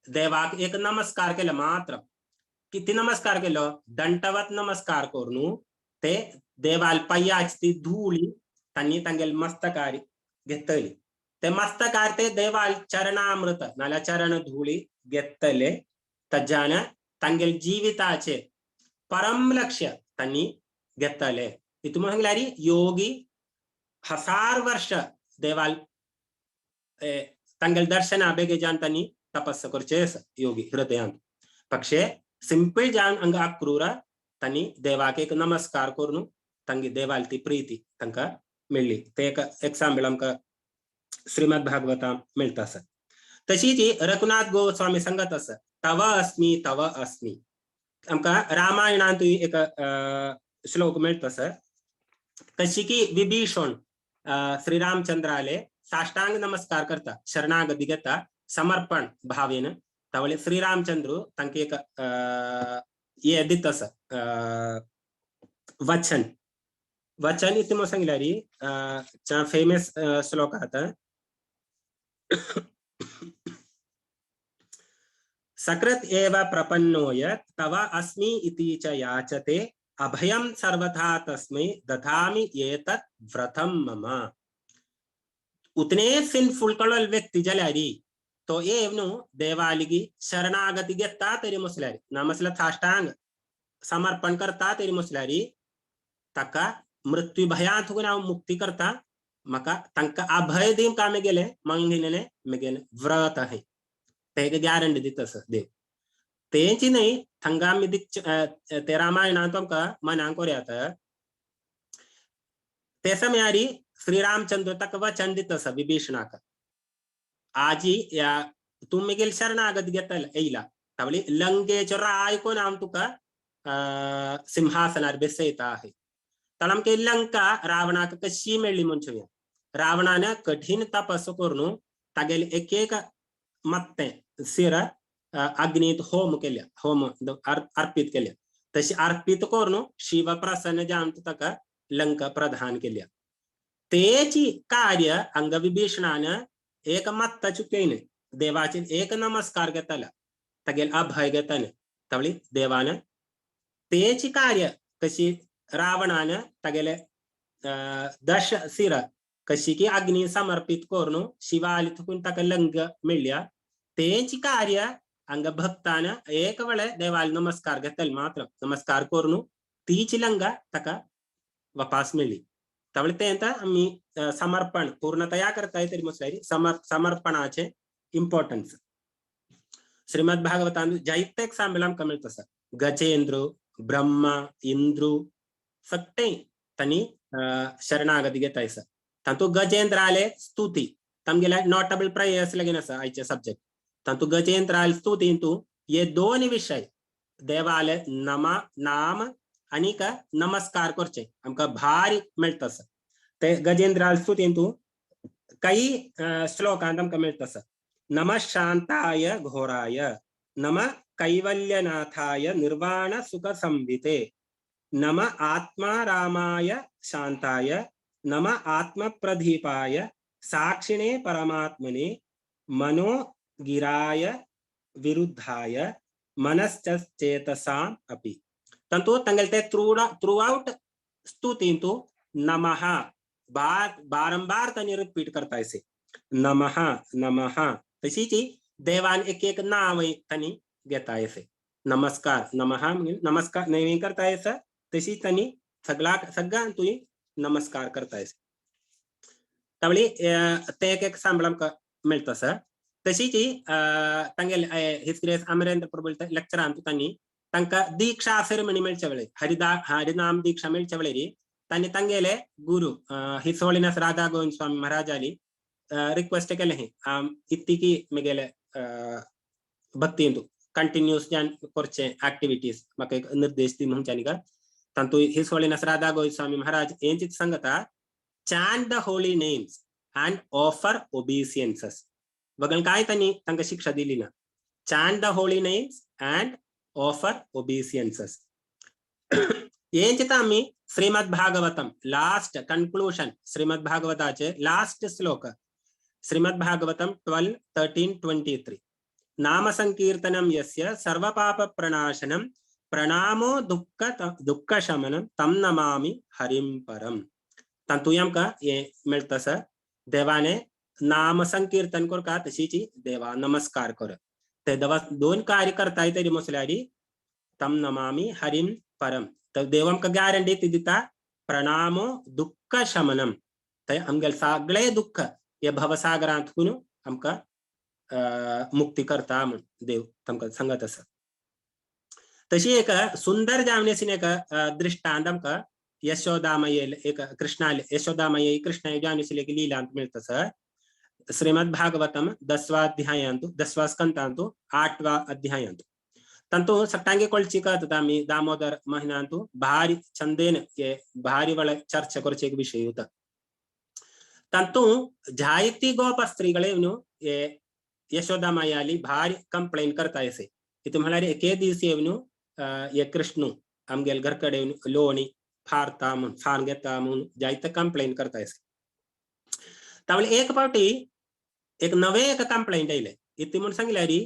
देवाक एक नमस्कार केलं मात्र किती नमस्कार केलं दंडवत नमस्कार करून ते देवाल पायाची ती धूळी त्यांनी तांगेल मस्तकारी घेतली ते मस्तकार ते देवाल चरणामृत नाल्या चरण धूळी घेतले तज्जान तांगेल जीविताचे परम लक्ष्य त्यांनी घेतले. इतुम सांगल्यारी योगी 1000 वर्ष देवाल तांगेल दर्शना बेगे जान त्यांनी तपस्या करचे योगी हृदयांत पक्षे सिंपल जान अंग अक्रूरा त्यांनी देवाक एक नमस्कार करून तांगी देवाल ती प्रीती तांका मिळली. ते एक एक्झाम्पल आमका श्रीमद भागवतां मिळता आसा. तशी जी रघुनाथ गोस्वामी सांगत आसा तव अस्मी आमका रामायणांत एक श्लोक मिळत आसा कशी की विभीषण श्रीरामचंद्राले साष्टांग नमस्कार करता शरणागती घेता समर्पण भावेन तवळे श्रीरामचंद्र तांके एक ये दित आसा वचन इति मो सांगल्यारी फेमस श्लोक आता सकृत एव प्रपन्नो यत् तव अस्मि इति च याचते अभयं सर्वथा तस्मै दधामि एतत् व्रतं मम. उतने सिंफुल कळल व्यक्ती जल्यारी तो एवनु देवालिगी शरणागती घेता तरी मुसल्यारी नामसला साष्टांग समर्पण करता तरी मुसल्यारी तका मृत्यू भयांतुन मुक्ती करता मका तंका अभय दीम कामे गेले मंगिने मेगेन व्रत आहे ते गॅरंटी दितस देव तेंची नाही थंगामी दिक् ते रामायणात आमका मनांक कोऱ्यात ते समयारी श्रीरामचंद्र तक वचन दितस विभीषणाक आजी या तुम्ही गेल शरणागत घेतल ऐला तवली लंकेचे राय कोण आम तुका सिंहासनार बेसयता आहे तलम के लंका रावणाक कशी मिळली म्हणूया रावणाने कठीण तपस्సు करून तागेल एक एक मत्ते सिर अग्नीत होम केल्या होम अर्पित केल्या तशी अर्पित करून शिव प्रसन्न जाणत तका लंका प्रधान केल्या तेची कार्य अंग विभीषणाने एक मत्ता चुकेन देवाचे एक नमस्कार घेतला तगेल अभय घेतन तवळी देवान तेची कार्य कशी रावणान तगेले 10 शिर कशी की अग्नी समर्पित करून शिवाली थकून तक लंग मिळल्या तेची कार्य अंग भक्तान एक वेळे देवाल नमस्कार घेतल मात्र नमस्कार करून तीची लंगा तका वापस मिळली तवळे ते आम्ही समर्पण पूर्णतया करता येतरी मसलारी समर्पणाचे इम्पॉर्टन्स श्रीमद भागवतान जायते सांबलाम कमिळ तसा गजेंद्र ब्रह्मा इंद्र सट्टे तनी शरणागती घेतायस तंतु गजेंद्र आले स्तुती तमगेला नोटेबल प्रेयर्स लगेन असा आयचे सब्जेक्ट तंतु गजेंद्र आले स्तुती तू ये दोन विषय देवाले नाम आणि का नमस्कार करचे आमका भारी मिळतस ते गजेंद्र स्तुती तू काही श्लोकांत आमका मिळतस नमः शांताय घोराय नमः कैवल्यनाथाय निर्वाण सुख संविते नमः आत्मा रामाय शांताय नमः आत्मप्रदीपाय साक्षिणे परमात्मने मनोगिराय विरुद्धाय मनश्चेतसाम अपि तंतु तंगलते थ्रू आउट स्तुति तो नमः बारंबार तनी रिपीट करता ऐसे नमः नमः तशीची देवान एक नाव तनी घेता ऐसे नमस्कार नमः नमस्कार नाही करता ऐसा तशी तनी सगळा तुई नमस्कार करता ऐसे तवळी ते एक सांबळम मिळतं सर तशीची तंगेल हिज ग्रेस अमरेंद्र प्रभु लेक्चर अंतु तनी तंका दीक्षा सेरेमनी मिळच्या वेळे हरिनाम दीक्षा मिळच्या वेळे तनी तंगेले गुरु हिज होलिनेस राधा गोविंद स्वामी महाराज आली रिक्वेस्ट केले हे इतकी मिगेले भक्ती कंटिन्यूस जान करचे ऍक्टिव्हिटीज मका एक निर्देश दी म्हणून का तंतु हिज होलिनेस राधा गोविंद स्वामी महाराज यांची संगता chant the holy names and offer obeisances wagon काय तनी तंग शिक्षा दिली ना chant the holy names and offer obeisances यांची आम्ही श्रीमद भागवतम लास्ट कंक्लूजन श्रीमद भागवताचे लास्ट श्लोक श्रीमद भागवतम 12:13-23 नाम संकीर्तनम यस्य सर्व पाप प्रणाशनम प्रणामो दुःख शमनम तम नमामि हरिम परम तंतुयम का ये मिळतं सर देवाने नाम संकीर्तन कर का तशीची देवा नमस्कार कर ते देवा दोन कार्य करता तरी मसल्यारी तम नमामि हरिम परम तर देवम का गॅरंटी ती दिता प्रणामो दुःख शमनम ते आमगेल सगळे दुःख ये भवसागरांत कुन आमका मुक्ती करता म्हण देव तमका सांगत असं तशी एक सुंदर जामनेसीन एक दृष्टांत आमका यशोदामयी एक कृष्णाले यशोदामयी कृष्ण जामनेसीन एक लीलांत मिळतं सर श्रीमद भागवतम 10वा अध्यायांतु 10वा स्कंदांतु 8वा अध्यायांतु तंतु सट्टांगे कोळची कहत आम्ही दामोदर महिन्यांतु भारी चंदेन ये भारी वळ चर्चा करचे एक विषय होता तंतु जायती गोप स्त्रीगळेनु ये यशोदामयाली भारी कंप्लेन करता ऐसे इथे म्हणाले एके दिवशी येवनु ये कृष्ण आमगेल घरकडे लोणी फारता म्हणून फार घेता म्हणून जायत कंप्लेन करता ऐसे त्यामुळे एक पावटी एक नवे एक कंप्लेंट आयले इथे म्हणून सांगल्यारी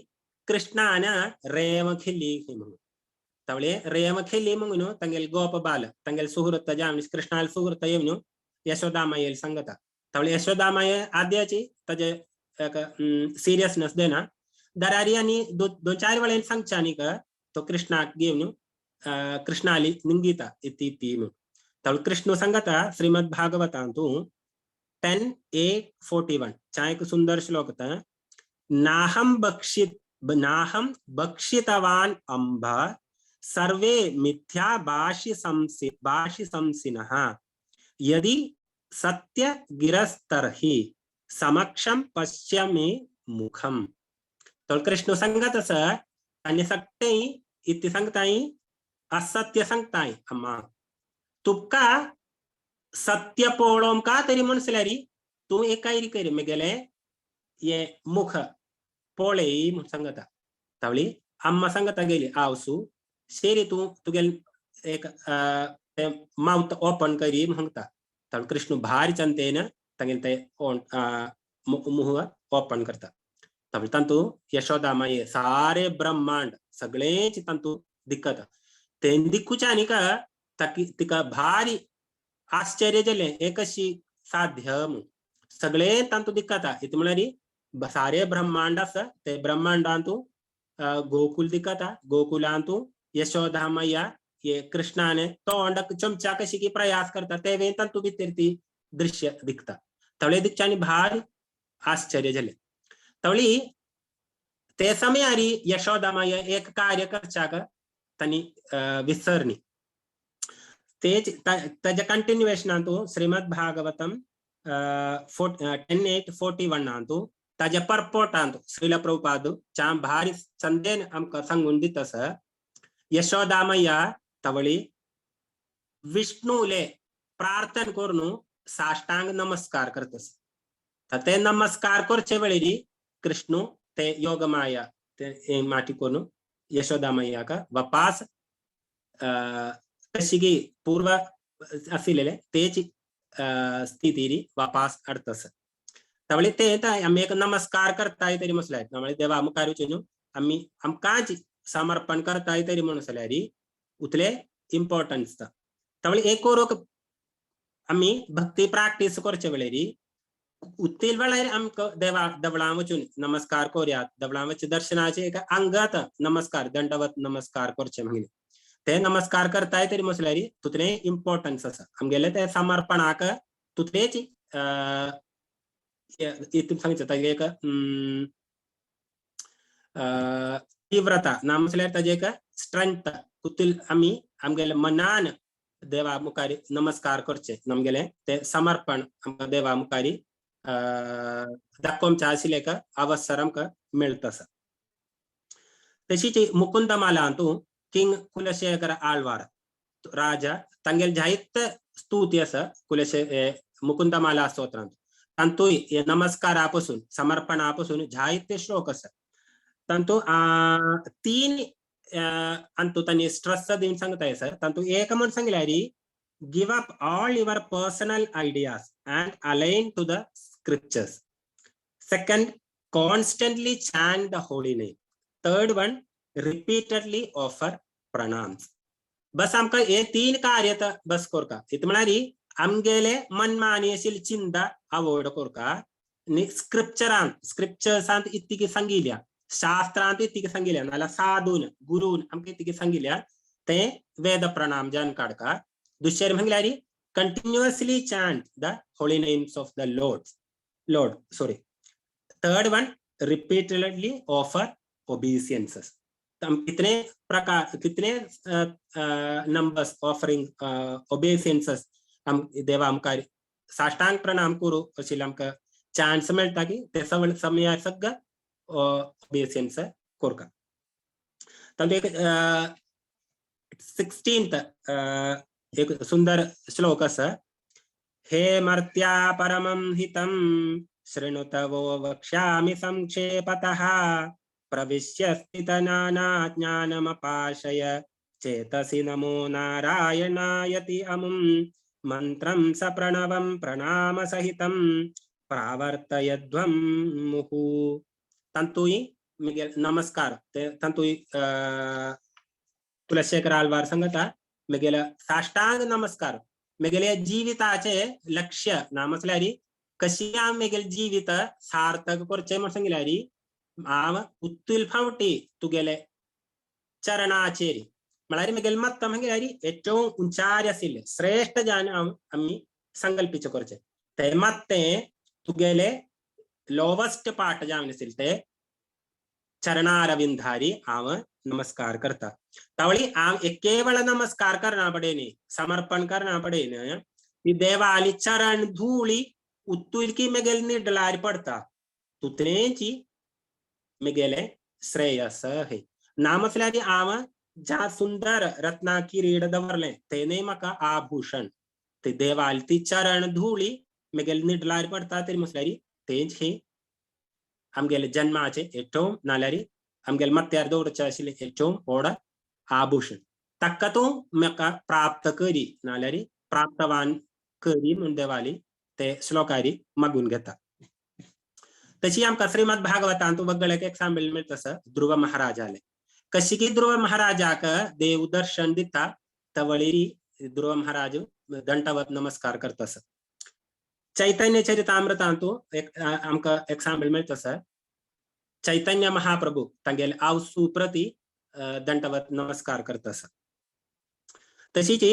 कृष्णाना रेव खेळली म्हणून त्यामुळे रेव खेळली म्हणून तंगेल गोप बाल तंगेल सुहृत जामनी कृष्णाला सुहृत येवनु यशोदामयेल सांगता त्यामुळे यशोदामय आद्याची तजे एक सिरियसनेस देना दरारी आणि 2-4 वेळेन सांगचानी का तो कृष्णाक घेवनु कृष्णाली निंगिता इति त्यामुळे कृष्ण सांगता श्रीमद भागवतांतु 10:8-41 चा एक सुंदर श्लोक था नाहम भक्षितवान अंब सर्वे मिथ्या भाषि संसिनः यदि सत्य गिरस्तर्हि समक्षम पश्यमे मुखम तो कृष्ण सांगत सर आणि सत्य इति सांगताई असत्य सांगताई अम्मा तुका सत्य पोळोम का तरी म्हणसल्यारी तू एकायरी करी मी गेले ये मुख पोळे म्हणून सांगता तावळी अम्मा सांगता गेली आवसू शेरी तू तुगेल एक माउथ ओपन करी म्हणता तावळ कृष्ण भारी चंतेन तंगेल ते मुह ओपन करता तवळे तंतु यशोदा माये सारे ब्रह्मांड सगळेच तंतु दिक्कत ते दिक्कुच्या आणि का तिका भारी आश्चर्य जले एक साध्य सगळे तंतु दिक्कता इत म्हणारी सारे ब्रह्मांड ते ब्रह्मांडांतू गोकुल दिक्कता गोकुलांतू यशोदा मैया ये कृष्णाने तोंड चमचा कशी की प्रयास करता ते तंतु भितर ती दृश्य दिखता तवळे दिक्च्यानी भारी आश्चर्य झाले तवळी ते समयारी यशोदा मैया एक कार्य करचाक तनी विसरणी तेज त्याच्या कंटिन्युएशनांतू श्रीमद भागवतम 10:8-41 अंतू ताज्या परपोटांतू श्रील प्रभुपाद च्या भारी संदेन आमका सांगून दितस यशोदा मैया तवळी विष्णूले प्रार्थना करून साष्टांग नमस्कार करतस ते नमस्कार करचे वेळी कृष्ण ते योग माया ते माटी कोण यशोदा मैया का वापास कशी की पूर्व असलेले तेची स्थिती वापास अडतस त्यामुळे ते आम्ही एक नमस्कार करताय तरी म्हटलंय त्यामुळे देवा अमुकार आम्ही आमकाच समर्पण करताय तरी म्हणून सल्यारी उतले इम्पॉर्टन्स त्यामुळे एक रोक आम्ही भक्ती प्रॅक्टिस करचे वेळेरी उत्तील वेळेर आमक देवा दवळा वचून नमस्कार करूयात दवळावचे दर्शनाचे एक अंगात नमस्कार दंडवत नमस्कार करचे म्हणजे ते नमस्कार करताय तरी म्हटल्यारी तुतले इम्पॉर्टन्स असा आमगेले ते समर्पणाक तुतलेची इथून सांगितलं एक तीव्रता नाम म्हटल्यार ताजे एक स्ट्रेंथ कुतील आम्ही आमगेले मनान देवा मुखारी नमस्कार करचे नमगेले ते समर्पण आमका देवा मुखारी दाखोवचे आशिल्ले का अवसर आमका मेळतस तशीच मुकुंदमाला तू किंग कुलशेखर आळवार राजा तांगेल जायत स्तुती असा मुकुंदमाला स्तोत्रांत तंतु नमस्कारापासून समर्पणापासून जायत श्लोक असतात तंतु 3 अंतु तनी स्ट्रेस देऊन सांगताय सर तंतु एक म्हणून सांगल्यारी give up all your personal ideas and align to the scriptures second constantly chant the holy name third one repeatedly offer pranams बस आमका हे 3 कार्य बस करका इत म्हणारी आमगेले मनमानी अशील चिंता अवॉइड करका स्क्रिप्चर्सांत इतकी सांगिल्या शास्त्रांत इतकी सांगिल्या नाला साधून गुरून आमका इतकी सांगिल्या ते वेद प्रणाम जन काढका दुसरे म्हणल्यारी continuously chant the holy names of the Lord third one repeatedly offer obeisances कितने नंबर्स ऑफरिंग ओबेसियन्सेस देवा आमका साष्टांग प्रणाम करू अशी आमका चान्स मेळटा की ते समया सगळं ओबेसियन्स करका तातूंत एक 16th एक सुंदर श्लोक असा हे मर्त्या परमं हितं शृणुत वो वक्ष्यामि संक्षेपतः प्रविश्य स्थितनाना ज्ञानमपाशय चेतसि नमो नारायणायति अमुं मंत्रं सप्रणवं प्रणाम सहितं प्रावर्तयध्वं मुहु तंतुई नमस्कार ते तंतुई कुलशेखर आळवार सांगता मेगेला साष्टांग नमस्कार मेगेले जीविताचे लक्ष्य नामसल्यारी कशी मेगेल जीवित सार्थक करचे म्हणून सांगिल्यारी आम उत्तुल फावटी तुगेले चरणाचेरी म्हळ्यार मेगेल मत्त म्हळ्यारी ഏറ്റവും उंचार आशिल्ले श्रेष्ठ जान आम्ही संकल्पित करचे ते मत्ते तुगेले लोवेस्ट पार्ट जावन आशिल्ले ते चरणारविंदारी आम नमस्कार करता तावळी आम केवल नमस्कार करना पड़ेने समर्पण करना पड़ेने ती देवाली चरण धूली उत्तुल की मेगेल निडलारी पड़ता तुतनेची मेगेले श्रेयस है नामसल्यारी आम ज्या सुंदर रत्ना किरीट दवरले तेने मका आभूषण ते देवाली ती चरण धूली मेगेल निडलारी पड़ता तरी मसल्यारी तेज हे आमगेले जन्माचे ഏറ്റവും नाल्यारी आमगेल मत्यार दौडचे आशिल्ले ഏറ്റവും ओड आभूषण तक्कतो मेका प्राप्त करी नाल्यारी प्राप्तवान करी म्हणून देवाली ते श्लोकारी मागून घेता तशी आमका श्रीमद भागवतांत वगळ एक एक्झाम्पल मिळतं ध्रुव महाराजाले कशी की ध्रुव महाराजाक देव दर्शन दिता तवळी ध्रुव महाराज दंडवत नमस्कार करतस चैतन्य चरितामृतांतू एक आमका एक्झाम्पल मिळतं चैतन्य महाप्रभु तंगेल आवसू प्रति दंडवत नमस्कार करतस तशीच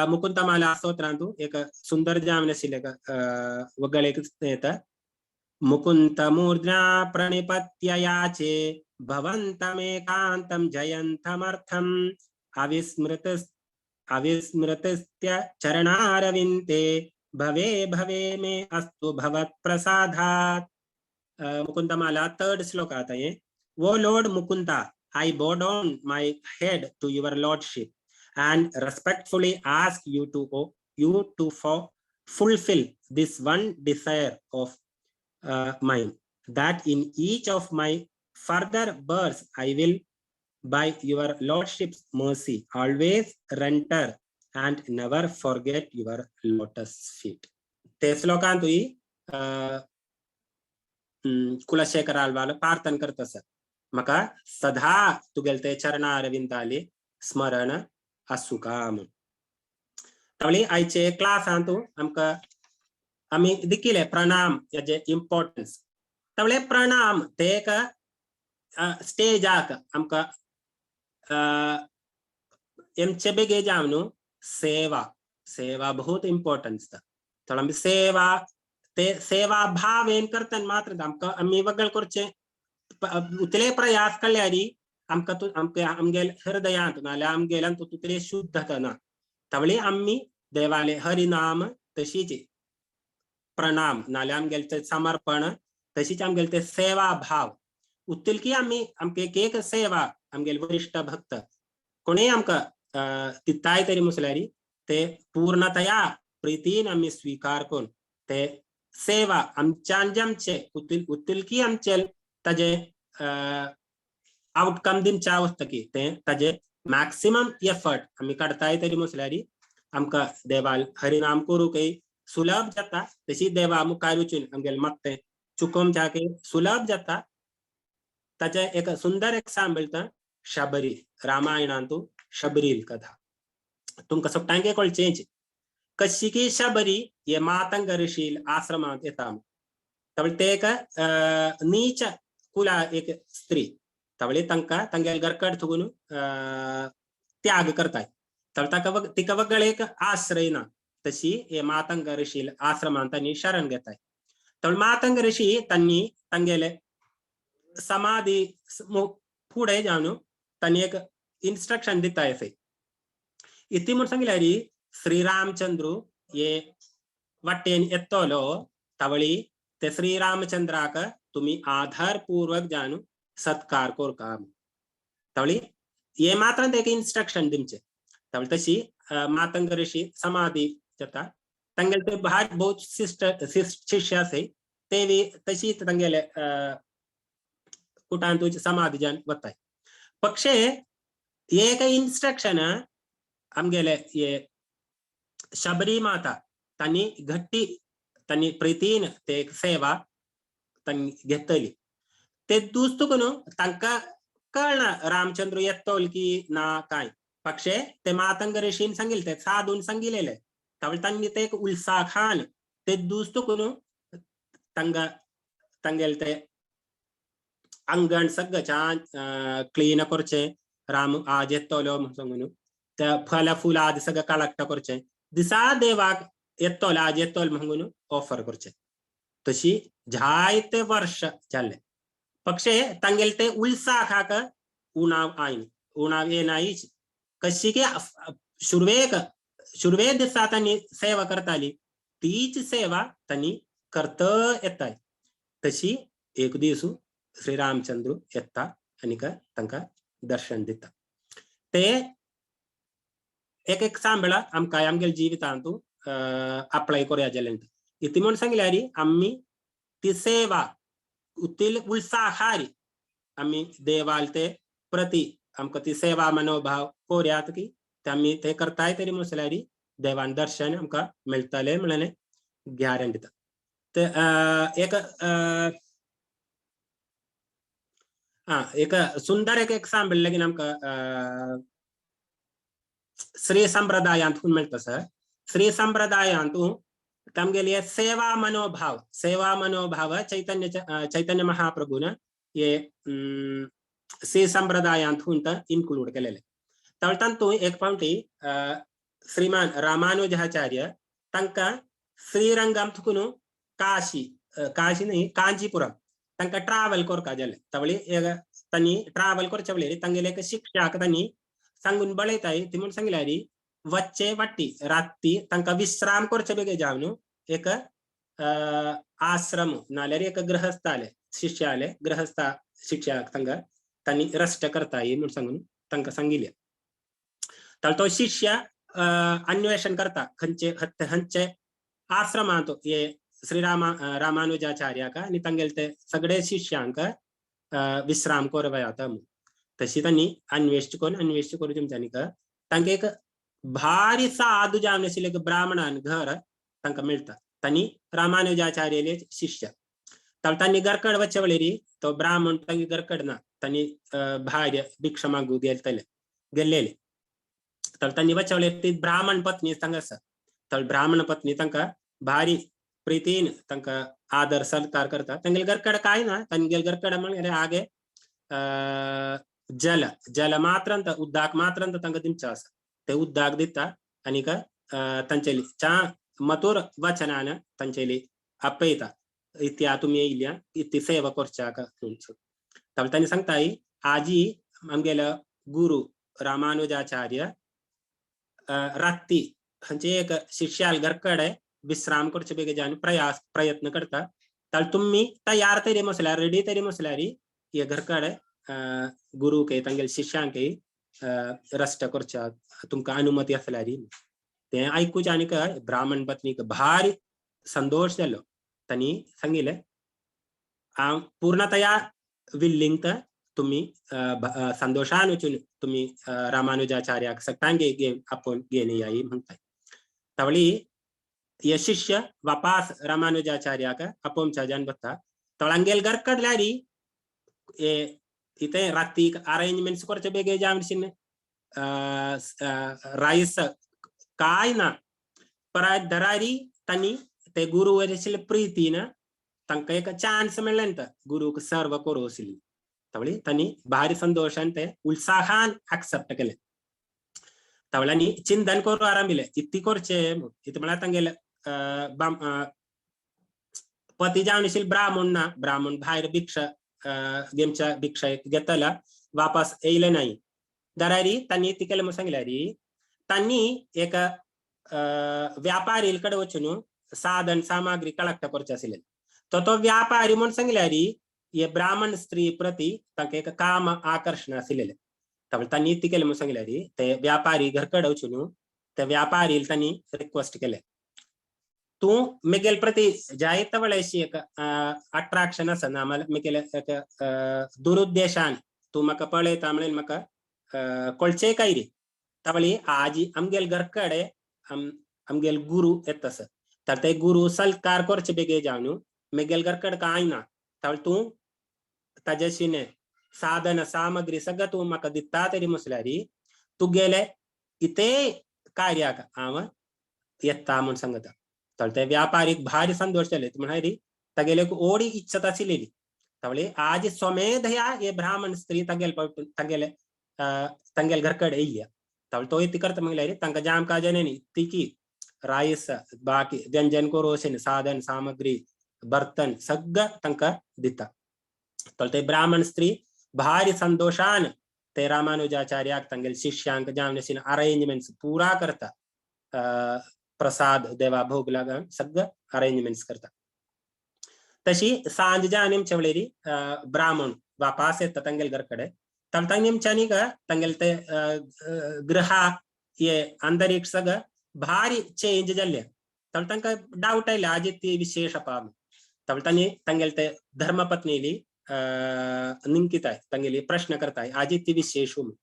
मुकुंदमाला स्तोत्रांतू एक सुंदर जामने शिलेक वगळ एक येतं मुकुंदमूर्ध्ना प्रणिपत्य याचे भवन्तमेकान्तं जयन्तमर्थम् अविस्मृतस्य चरणारविन्दे भवे भवे मे अस्तु भवत्प्रसादात् मुकुंदमाला 3rd श्लोक आता है वो Lord Mukunda I bow down my head to your lordship and respectfully ask you to fulfill this one desire of mine, that in each of my further births I will by your lordship's mercy always render and never forget your lotus feet. ते श्लोकांत कुलशेखराल वाला प्रार्थना करतस मका सदा तुगेलते चरणारविंदाले स्मरण असुकाम तवली आयचे क्लास आंतू आमका आम्ही दिकिले प्रणाम याचे इम्पॉर्टन्स तवले प्रणाम ते एक स्टेज आक आमका एमचे बेगे जावनु सेवा सेवा बहुत इम्पॉर्टन्स तर आम्ही सेवा ते सेवा भाव एन करतन मात्र आमका आम्ही वगळ करचे उतले प्रयास कल्यारी आमका तू आमगेल हृदयांत नाल्या आमगेलान तू तुतले शुद्धतना तवले आम्ही देवाले हरिनाम तशीच प्रणाम नाल्या आमगेलते समर्पण तशीच आमगेलते सेवा भाव उत्तिल की आम्ही आमके एक सेवा आमगेल वरिष्ठ भक्त कोणी आमका तिताय तरी मुसल्यारी ते पूर्णतया प्रीतीन आम्ही स्वीकार करून ते सेवा आमचे उत्तिल की आमचे तजे आउटकम दिमच्या वस्त की ते तजे मॅक्सिमम एफर्ट आम्ही काढताय तरी मुसल्यारी आमका देवाल हरिनाम करू काही सुलभ जाता तशी देवा मुखार उचून आमगेल मागते चुकोम जाके सुलभ जाता ताचे एक सुंदर एक्झाम्पल तर शबरी रामायणांतू शबरील कथा तुमका सोपटांगे कळचेंच कशी की शबरी ये मातंग ऋषील आश्रमात येता तवळे ते एक नीच कुला एक स्त्री तवळे तंका तंगेल गरकड थुगुन त्याग करताय तवळ तिका वगळ एक आश्रय ना तशी ये मातंग ऋषील आश्रमात त्यांनी शरण घेताय तवळ मातंग ऋषी त्यांनी तंगेले समाधी पुढे जाऊन त्यांनी एक इन्स्ट्रक्शन दिता असे इति म्हणून सांगितल्यारी श्रीरामचंद्र ये वाटेन येतलो तवळी ते श्रीरामचंद्राक तुम्ही आधारपूर्वक जाणू सत्कार कोर काम तवळी ये मात्र एक इन्स्ट्रक्शन दिमचे तवळ तशी मातंग ऋषी समाधी जता तंगेल ते बाहेर बहुत शिष्य असे ते तशी तंगेले कुटान तुझ समाधी जन वताय पक्षे एक इन्स्ट्रक्शन आमगेले ये शबरी माता त्यांनी घट्टी त्यांनी प्रीतीन ते एक सेवा त्यांनी घेतली ते दुस्तुकून तांका कळना रामचंद्र येतोल की ना काय पक्षे ते मातंग ऋषीन सांगितले साधून सांगितलेले त्यावेळी त्यांनी ते एक उत्साहान ते दुस्तुकून तंगा तंगेल ते अंगण सगळं छान क्लीन करचे राम आज येतलो म्हणून त्या फल फुल आदि सगळं कलेक्ट करचे दिसा देवाक येतोल आज येतोल म्हणून ऑफर करचे तशी जायते वर्ष चालले पक्षे तंगेल ते उत्साहाक उणाव आईन उणाव येनाईच कशी की शुर्वे दिसा त्यांनी सेवा करताली तीच सेवा त्यांनी करत येताय तशी एक दिवस श्रीरामचंद्र येता आणि तांका दर्शन दिता ते एक सांबळा आमकां आमगेल जिवितांतू अप्लाय करूया जालें इति म्हणून सांगल्यारी आम्ही ती सेवा उत्तिल उत्साहारी आम्ही देवाल ते प्रति आमकां ती सेवा मनोभाव कोऱ्यात की आम्ही ते करताय तरी मुसल्यारी देवान दर्शन आमकां मेळटले म्हणून गॅरंटी दिता एक एक सुंदर एक एक्झाम्पल लगीन आमकां श्री संप्रदायांतून मेळटा सर. श्री संप्रदायांतून तामगेली सेवा मनोभाव चैतन्य महाप्रभून हे श्री संप्रदायांतून इन्क्लूड केलेले. तातूंत एक फावटी श्रीमान रामानुजाचार्य तांकां श्रीरंगम थुकून काशी न्ही कांचीपुरम तांकां ट्रॅव्हल करपाक जालें. तावळी तांणी ट्रॅव्हल करचे वेळार तांगेले एक शिक्षक तांणी सांगून बळयताय ती म्हणून सांगल्यार वच्चे वाटी राती तांकां विश्राम करचे बेगे जावन एक आश्रम नाल्यार एक गृहस्थालय शिष्यालय गृहस्थ शिक्षक तांकां तांणी रेस्ट करताय म्हणून सांगून तांकां सांगिल्लें. तर तो शिष्य अन्वेषण करता खंयचे आश्रमांत हे रामानुजाचार्याक आनी तांगेले ते सगळे शिष्यांक विश्राम करवयात. तशी तांणी अन्वेषण करून तुमच्यांनी तांकां एक भारी साधू जावन आशिल्लें एक ब्राह्मणान घर तांकां मेळटा. तांणी रामानुजाचार्याले शिष्य. तर तांणी घरकड वचे वेळार तो ब्राह्मण तांगे घरकड ना. तांणी भायर भिक्षा मागू गेल्लेले. तर तांणी वचे वेळार ती ब्राह्मण पत्नी तांकां आसा. तर ब्राह्मण पत्नी तांकां भारी प्रितीन तांकां आदर सत्कार करता. तांगेले घरकड कांय ना. तांगेले घरकड म्हळ्यार आगे जल मात्र उदक मात्र तांकां दिवचें आसा. ते उदक दिता आनीक तांचेली च्या मधुर वचनान तांचेली आपयता इत्या तुमी येयल्या इतली सेवा करच्याक. तर तांणी सांगताय आजी आमगेलो गुरु रामानुजाचार्य राती हांचे एक शिष्याल घरकड विश्राम करचे बेगे जावन प्रयत्न करता. तर तुमी तयार तरी मसल्यार रेडी तरी मसल्यार हे घरकड गुरु के तांगेले शिष्यांक रेस्ट करच्या तुमकां अनुमती आसल्यार ते आयकूचे. आनीक ब्राह्मण पत्नीक भारी संतोष जालो. तांणी सांगिल्लें हांव पूर्णतया विल्लींग तुमी संतोषान वचून तुमी रामानुजाचार्याक सगळ्यांक आपूण घेवन येयाय म्हणटाय. तावळी हे शिष्य वापास रामानुजाचार्याक आपोवच्या जावन बसता. तळांगेल घरकडल्यार इथे रातीक अरेंजमेंट्स करचे बेगे जावन राईस काय ना परत दरारी तांणी ते गुरु वरशिल्ले प्रितीन तांकां एक चान्स मेळ्ळें गुरुक सर्व करूं आशिल्ली. तावळी तांणी भारी संतोषान ते उत्साहान एक्सेप्ट केले. तावळ्यांनी चिंतन करूं आरंभिलें इतली करचे इतले म्हळ्यार तांगेले पती जावन आशिल्ले ब्राह्मण ना. ब्राह्मण भायर भिक्षा भिक्षा घेतला वापस येयले नाही. दरारी तांणी ती केलें म्हणून सांगल्यार तांणी एक व्यापारी कडेन वचून साधन सामग्री कलेक्ट करचे आशिल्ले. तो व्यापारी म्हणून सांगल्यार हे ब्राह्मण स्त्री प्रती तांकां एक काम आकर्षण आशिल्लें. तांणी ती केलें म्हणून सांगल्यार ते व्यापारी घरकड वचून त्या व्यापारी तांणी रिक्वेस्ट केलें तूं मेगेल प्रती जायते वेळेशी एक अट्रॅक्शन आसा ना मेगेले एक दुरुद्देशान तूं म्हाका पळयता म्हणून म्हाका कळचें काय रे. तावळी आजी आमगेल घरकड आमगेल गुरु येता सर. तर ते गुरु सत्कार करचे बेगे जावन मेगेल घरकड कांय ना. तावळ तूं ताजेशीन साधन सामग्री सगळं तूं म्हाका दिता तरी म्हसल्यार तुगेले इथे कार्याक हांव येता म्हणून सांगता. तर ते व्यापारीक भारी संतोष जाले. म्हणाली तागेले ओडी इच्छा आशिल्ली. तावळी आज स्वमेधया हे ब्राह्मण स्त्री तागेले घरकड येयल्या. तावळ तो इतली करता म्हळ्यार तांकां जाम काजनी तिकी राईस बाकी व्यंजन करूं अशें साधन सामग्री बर्तन सगळं तांकां दिता. तर ते ब्राह्मण स्त्री भारी संतोषान ते रामानुजाचार्याक तांगेले शिष्यांक जावन अशें अरेंजमेंट्स पुरा करता. प्रसाद देवा भोग लागून सगळं अरेंजमेंट्स करता. तशी सांज जावन आमचे वेळार ब्राह्मण वापस येता तांगेले घरकडे. तर तांच्यांनी तांगेले ते गृहा हे अंतरीक्ष सगळं भारी चेंज जाल्लें. तर तांकां डावट आयले आज ती विशेष अपार. तर तांणी तांगेले ते धर्मपत्नीली निंकिताय तांगेली प्रश्न करताय आज ती विशेष म्हणून.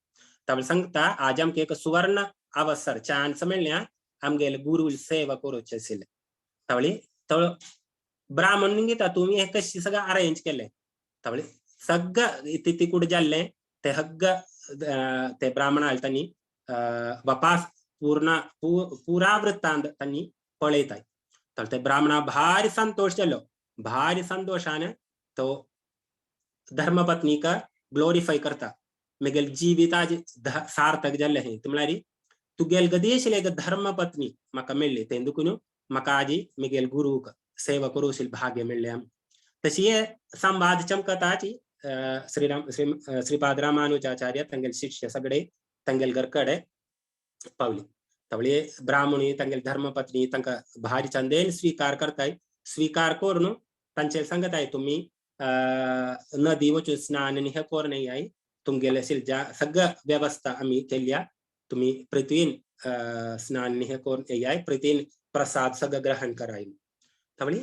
तर सांगता आज आमकां एक सुवर्ण अवसर चान्स मेळ्ळ्या आमगेले गुरु सेवा करूचे आशिल्ले. तावळी तो ब्राह्मण निंगिता तुमी हे कशी सगळं अरेंज केले. तावळी सगळ तिथे कुठे जाल्ले ते हग्ग ते ब्राह्मणाला त्यांनी वापास पुरा वृत्तांत त्यांनी पळयताय तर ते ब्राह्मणा भारी संतोष झालो भारी संतोषाने तो धर्मपत्नी का ग्लोरीफाय करता मेगेल जीवित आज सार्थक जाल्ले हे तुम्हारी तुगेल गदेश लेग धर्मपत्नी मका मिळले तेंदुकुनु मका आजी मेगेल गुरु सेवा करूशील भाग्य मिळले तशी ये संवाद चमकताची श्रीपाद रामानुजाचार्य तंगेल शिष्य सगळे तंगेल गरकडे पावली तवळे ब्राह्मणी तंगेल धर्मपत्नी तंका भारी चंदेन स्वीकार करताय स्वीकार करून तंचे सांगताय तुम्ही नदी वचून स्नान हे कोर नाही आहे तुमगेले सिलजा सगळं व्यवस्था आम्ही केल्या तुम्ही पृथ्वीन स्नान हे कोर आहे पृथ्वीन प्रसाद सगळं ग्रहण कराय तवळी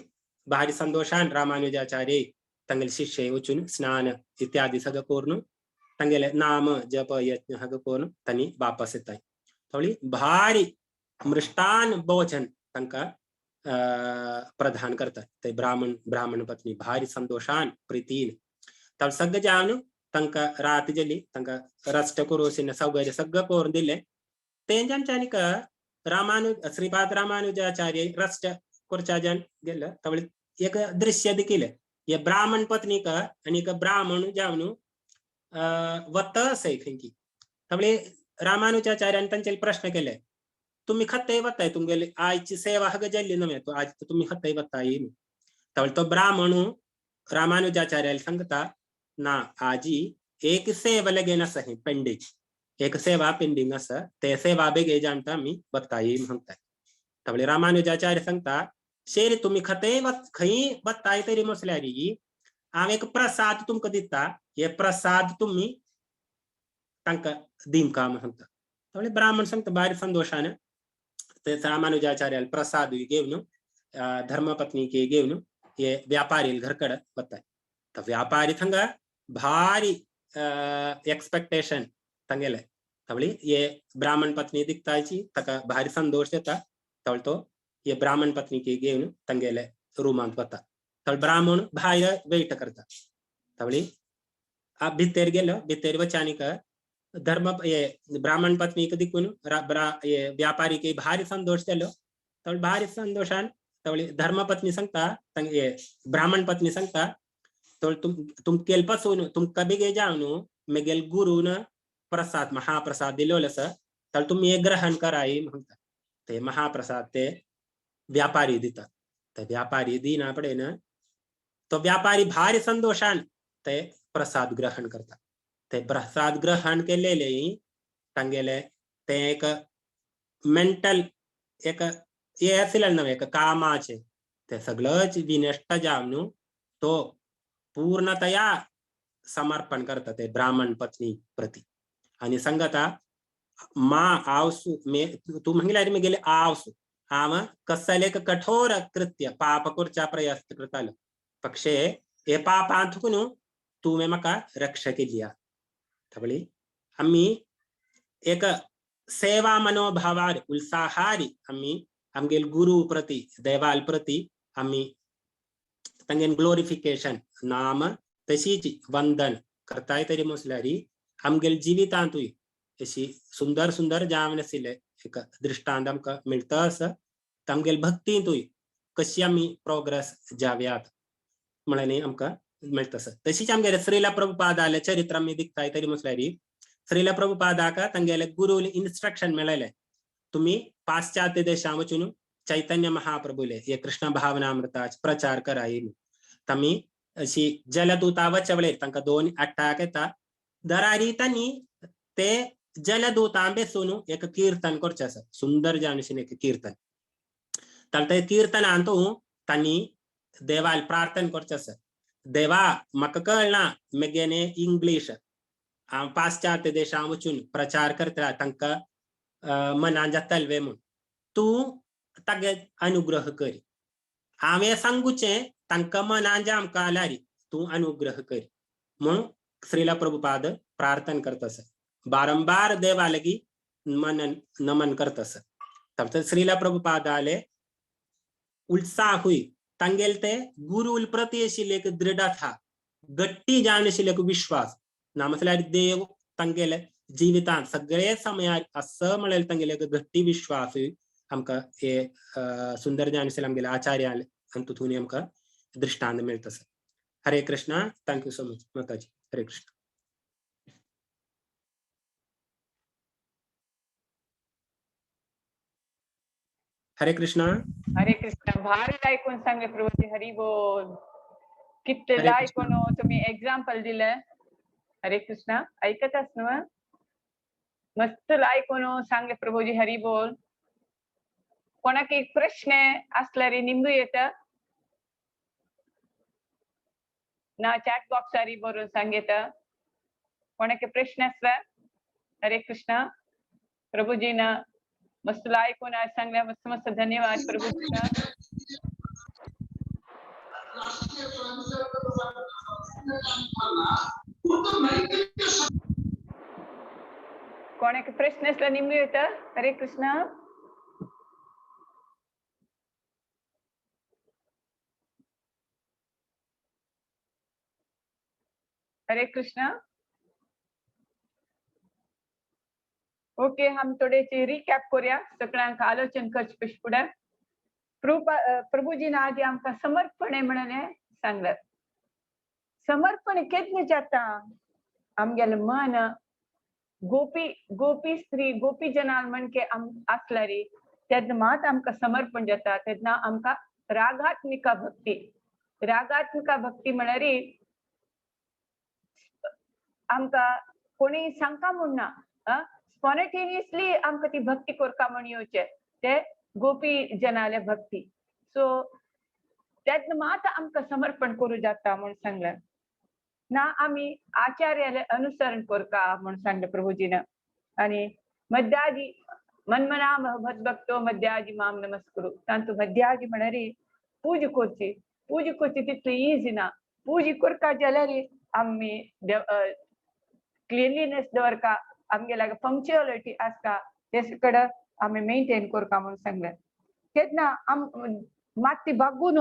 भारी संतोषान रामानुजाचार्य तंगेल शिष्य वचून स्नान इत्यादि सगळं कोरून तंगेले नाम जप यज्ञ हग कोरून तनी वापस येताय तवळी भारी मृष्टान भोजन तंका प्रदान करतात ते ब्राह्मण पत्नी भारी संतोषान प्रीतीन तब सगळं जान तंका रात जली तंका रस्ट करोसिन सौगर्य सगळं कोरून दिले तेंजांच्यानी का श्रीपाद रामानुजाचार्य रस्ट कोरचा जन गेलं तवळी एक दृश्य देखील ये ब्राह्मण पत्नी का आणि एक ब्राह्मण जावनु वत सैखी तवळे रामानुजाचार्याने त्यांचे प्रश्न केले तुम्ही खत्ते वताय तुमगे आईची सेवा हग जल्ली नव्हे तो आज तुम्ही खत्ते वताय तवळ तो ब्राह्मण रामानुजाचार्याला सांगता ना आजी एक सेवा लगे नस आहे पेंडीची एक सेवा पेंडिंग असं ते सेवा बेगे जाणता मी बताई म्हणताय तवळे रामानुजाचार्य सांगता शेरी तुम्ही खते खई बताय तरी मसल्यारी आम एक प्रसाद तुमक दिता ये प्रसाद तुम्ही तंक दिमका म्हणता तवळे ब्राह्मण सांगता भारी संतोषाने ते रामानुजाचार्याला प्रसाद घेऊन धर्मपत्नी के घेऊन ये व्यापारी घरकड बताय तर व्यापारी थंग भारी एक्सपेक्टेशन तंगेले तवळी ये ब्राह्मण पत्नी दिखतायची तका भारी संतोष देता तवळ तो ये ब्राह्मण पत्नी के घेऊन तंगेले रूमांत बता तवळ ब्राह्मण भाई वेट करता तवळी आप भितर गेलो भितर वचानी का धर्म ये ब्राह्मण पत्नी के दिखून ये व्यापारी के भारी संतोष दिलो तवळ भारी संतोषान तवळी धर्मपत्नी सांगता ये ब्राह्मण पत्नी सांगता तवळ तुम केलपासून तुम कभी गे जावनु मेगेल गुरुन प्रसाद महाप्रसाद दिलोलस तवळ तुम्ही ये ग्रहण कराई म्हणता ते महाप्रसाद ते व्यापारी दिता ते व्यापारी दीना पडे न तो व्यापारी भारी संतोषान ते प्रसाद ग्रहण करता ते प्रसाद ग्रहण केलेले तंगेले ते एक मेंटल एक ये असेल नव्हे एक कामाचे ते सगळंच विनष्ट जावनु तो पूर्णतया समर्पण करता ते ब्राह्मण पत्नी प्रति आणि संगता मा आवसु मे तू महिला मी गेले आवसु आम कसले कठोर कृत्य पाप कुरचा प्रयास करताल पक्षे ए पापांतुकुनु तुम्ही मका रक्षा केलिया तवळी आम्ही एक सेवा मनोभावार उत्साहारी आम्ही आमगेल गुरु प्रति देवाल प्रति आम्ही तंगेन ग्लोरिफिकेशन नाम तशीच वंदन करताय तरी मुसल्यारी आमगेल जीवितांतुय अशी सुंदर सुंदर जावनसिले एक दृष्टांत आमका मिळतं असं तमगेल भक्तींतुय कशी आम्ही प्रोग्रेस जाव्यात म्हणे आमका मिळतं असं तशीच आमगेले श्रीला प्रभुपादाले चरित्र आम्ही दिखताय तरी मुसल्यारी श्रीला प्रभुपादाका तंगेले गुरु इन्स्ट्रक्शन मिळाले तुम्ही पाश्चात्य देशां वचून चैतन्य महाप्रभुले ये कृष्ण भावनामृताच प्रचार कराई तमी अशी जलदूता वचवले तंका दोन अट्टाक येता दरारी तनी ते जलदूता बेसून एक कीर्तन करचस सुंदर जानशीन एक कीर्तन तर ते कीर्तनांतू तनी देवाल प्रार्थना करचस देवा मक कळना मेगेने इंग्लिश पाश्चात्य देशां वचून प्रचार करता तंका मनांजा तलवे म्हूण तू तगे अनुग्रह करी आम्ही सांगूचे तंका मनांजा आमका आलारी तू अनुग्रह करी म्हणून श्रीला प्रभुपाद प्रार्थना करतस बारंबार देवा लगी मनन नमन करतस तब श्रीला प्रभुपाद आले उत्साह हुई तंगेल ते गुरुल प्रति एक दृढ़ था गट्टी जाणशिल्ले विश्वास ना म्हटल्यार देव तांगेले जिवितांत सगळे समयार असं म्हळेल तांगेले गट्टी विश्वास आमकां हे सुंदर जाणशिल आमगेले आचार्यान हातूंत आमकां दृष्टांत मेळटा सर. हरे कृष्णा. थँक्यू सो मच माताजी. हरे कृष्ण. हरे कृष्णा. हरे कृष्ण. भारी ऐकून सांगे प्रभूजी. हरी बोल. कितले हरे ऐकून तुम्ही एक्झाम्पल दिलं. हरे कृष्ण. ऐकतच ना मस्त ऐकून सांगे प्रभूजी. हरी बोल. कोणाक एक प्रश्न असल्यारी निंबू येत ना चॅट बॉक्सारी बरोवन सांगेत. कोणाक प्रश्न असला. हरे कृष्ण. प्रभूजीन मस्त ऐकून आज सांगल्या. मस्त मस्त धन्यवाद प्रभूजीन. कोणाक प्रश्न असला निंबू येत. हरे कृष्ण. हरे कृष्ण. ओके हम थोडेसे रिकॅप करूया. सगळ्यांक आलोचन करचे फुडें. प्रभूजीन आदी आमकां समर्पण म्हणून सांगलें. समर्पण केन्ना जाता. आमगेलें मन गोपी स्त्री गोपी जनाल म्हणके असल्यारी तेन्ना मात आमकां समर्पण जाता. तेन्ना आमकां रागात्मिका भक्ती म्हळ्यार आमकां कोणी सांगता म्हूण ना. स्पॉन्टेनियसली आमकां ती भक्ती करता म्हूण येवचे. ते गोपी जनाले भक्ती. सो तेन्ना मात आमकां समर्पण करूं जाता म्हूण सांगलें. ना आमी आचार्याले अनुसरण करता म्हूण सांगलें प्रभूजीन. आनी मध्याजी मन्मना भक्तो मध्याजी माम नमस्कुरु. तांतू मध्याजी म्हळ्यार पूजा करची तितली इजी ना. पूजा करता जाल्यार आमी क्लिनलीनेस दवरता. आमगेल्या पंक्च्युअलिटी आसता तेच कडेन आमी मेंटेन करता म्हूण सांगलें. तेन्ना मात ती बागून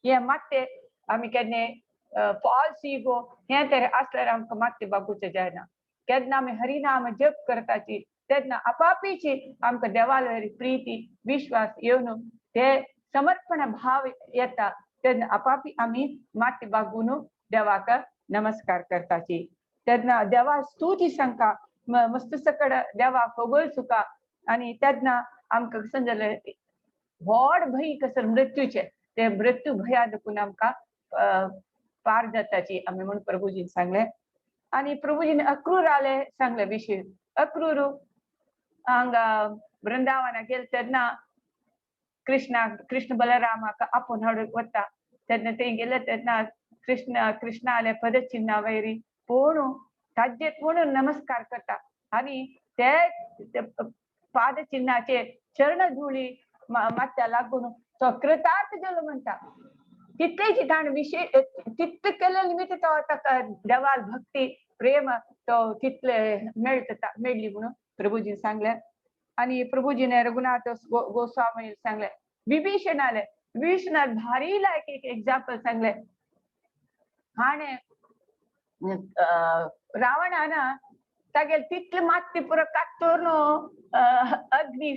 हे मात्ते आमी केन्ना फॉल्स इगो हे तर असल्यार आमकां मात्ते बागूचें जायना. केन्ना आमी हरिनाम जप करताची तेन्ना आपापीची आमकां देवावयली प्रीती विश्वास येवन ते समर्पण भाव येता. तेन्ना आपापी आमी माती बागून देवाक नमस्कार करताची. तेन्ना देवा स्तुती सांगता. मस्त सकड देवा खबर सुका. आनी तेन्ना आमकां कसं जालें व्हड भंय कसर मृत्यूचे ते मृत्यू भया देखून आमकां पार जाताची आमी म्हूण प्रभूजीन सांगलें. आनी प्रभूजीन अक्रूर आले सांगले विशीं. अक्रूर हांगा वृंदावना गेले तेन्ना कृष्ण बलरामाक आपूण हाडूंक वता. तेन्ना थंय गेले तेन्ना कृष्ण आले पदचिन्ना वयरी पळोवन ताजे पळोवन नमस्कार करता. आनी ते पादचिन्नाचे चरण धुळी मात्या लागून तो कृतार्थ जालो म्हणटा. तितलेची ताण विशेष तितले केले निमित्त तो ताका देवाल भक्ती प्रेम तो तितले मेळ्ळी म्हणून प्रभूजीन सांगलें. आनी प्रभूजीने रघुनाथ गोस्वामी सांगलें. विभीषणान भारी लायक एक एग्जाम्पल सांगलें. हाणें रावणान तागेल तितले मात्ती पुरो कातून अग्नी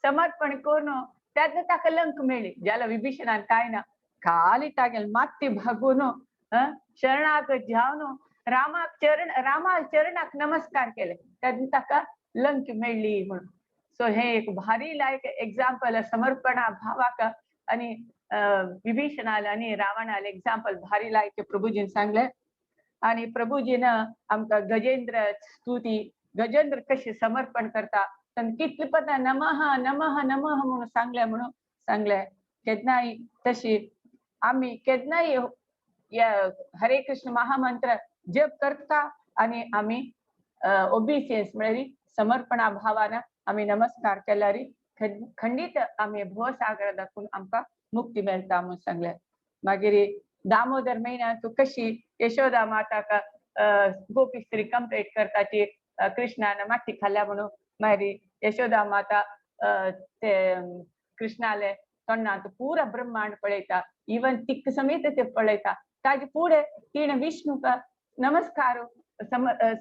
समर्पण करून तेन्ना ताका लंक मेळ्ळी. जाल्यार विभीषणान कांय ना. खाली तागेल मात्ती भागून शरणागत जावन रामा चरणाक नमस्कार केले तेन्ना ताका लंक मेळ्ळी म्हणून. सो हे एक भारी लायक एग्जाम्पल समर्पणा भावाक आनी विभीषणाल आनी रावणाल एग्जाम्पल भारी लायक प्रभूजीन सांगलें. आनी प्रभूजीन आमकां गजेंद्र स्तुती गजेंद्र कशें समर्पण करता कितले पदां नमः नमः नमः म्हणून सांगलें. केन्नाय तशी आमी केन्नाय हरे कृष्ण महामंत्र जप करता आनी आमी ओबिडियन्स म्हळ्यार समर्पणा भावान आमी नमस्कार केल्यार खंडीत आमी भवसागर दाखून आमकां मुक्ती मेळटा म्हणून सांगलें. मागीर दामोदर म्हयन्याक कशी यशोदा माताक गोपी स्त्री कंप्लेट करताची कृष्णान माती खाल्ल्या म्हणून. मागीर यशोदा माता ते कृष्णाले तोंडांत पुरा ब्रह्मांड पळयता. इवन तिक समेत ते पळयता. ताजे पुढे तिने विष्णूका नमस्कार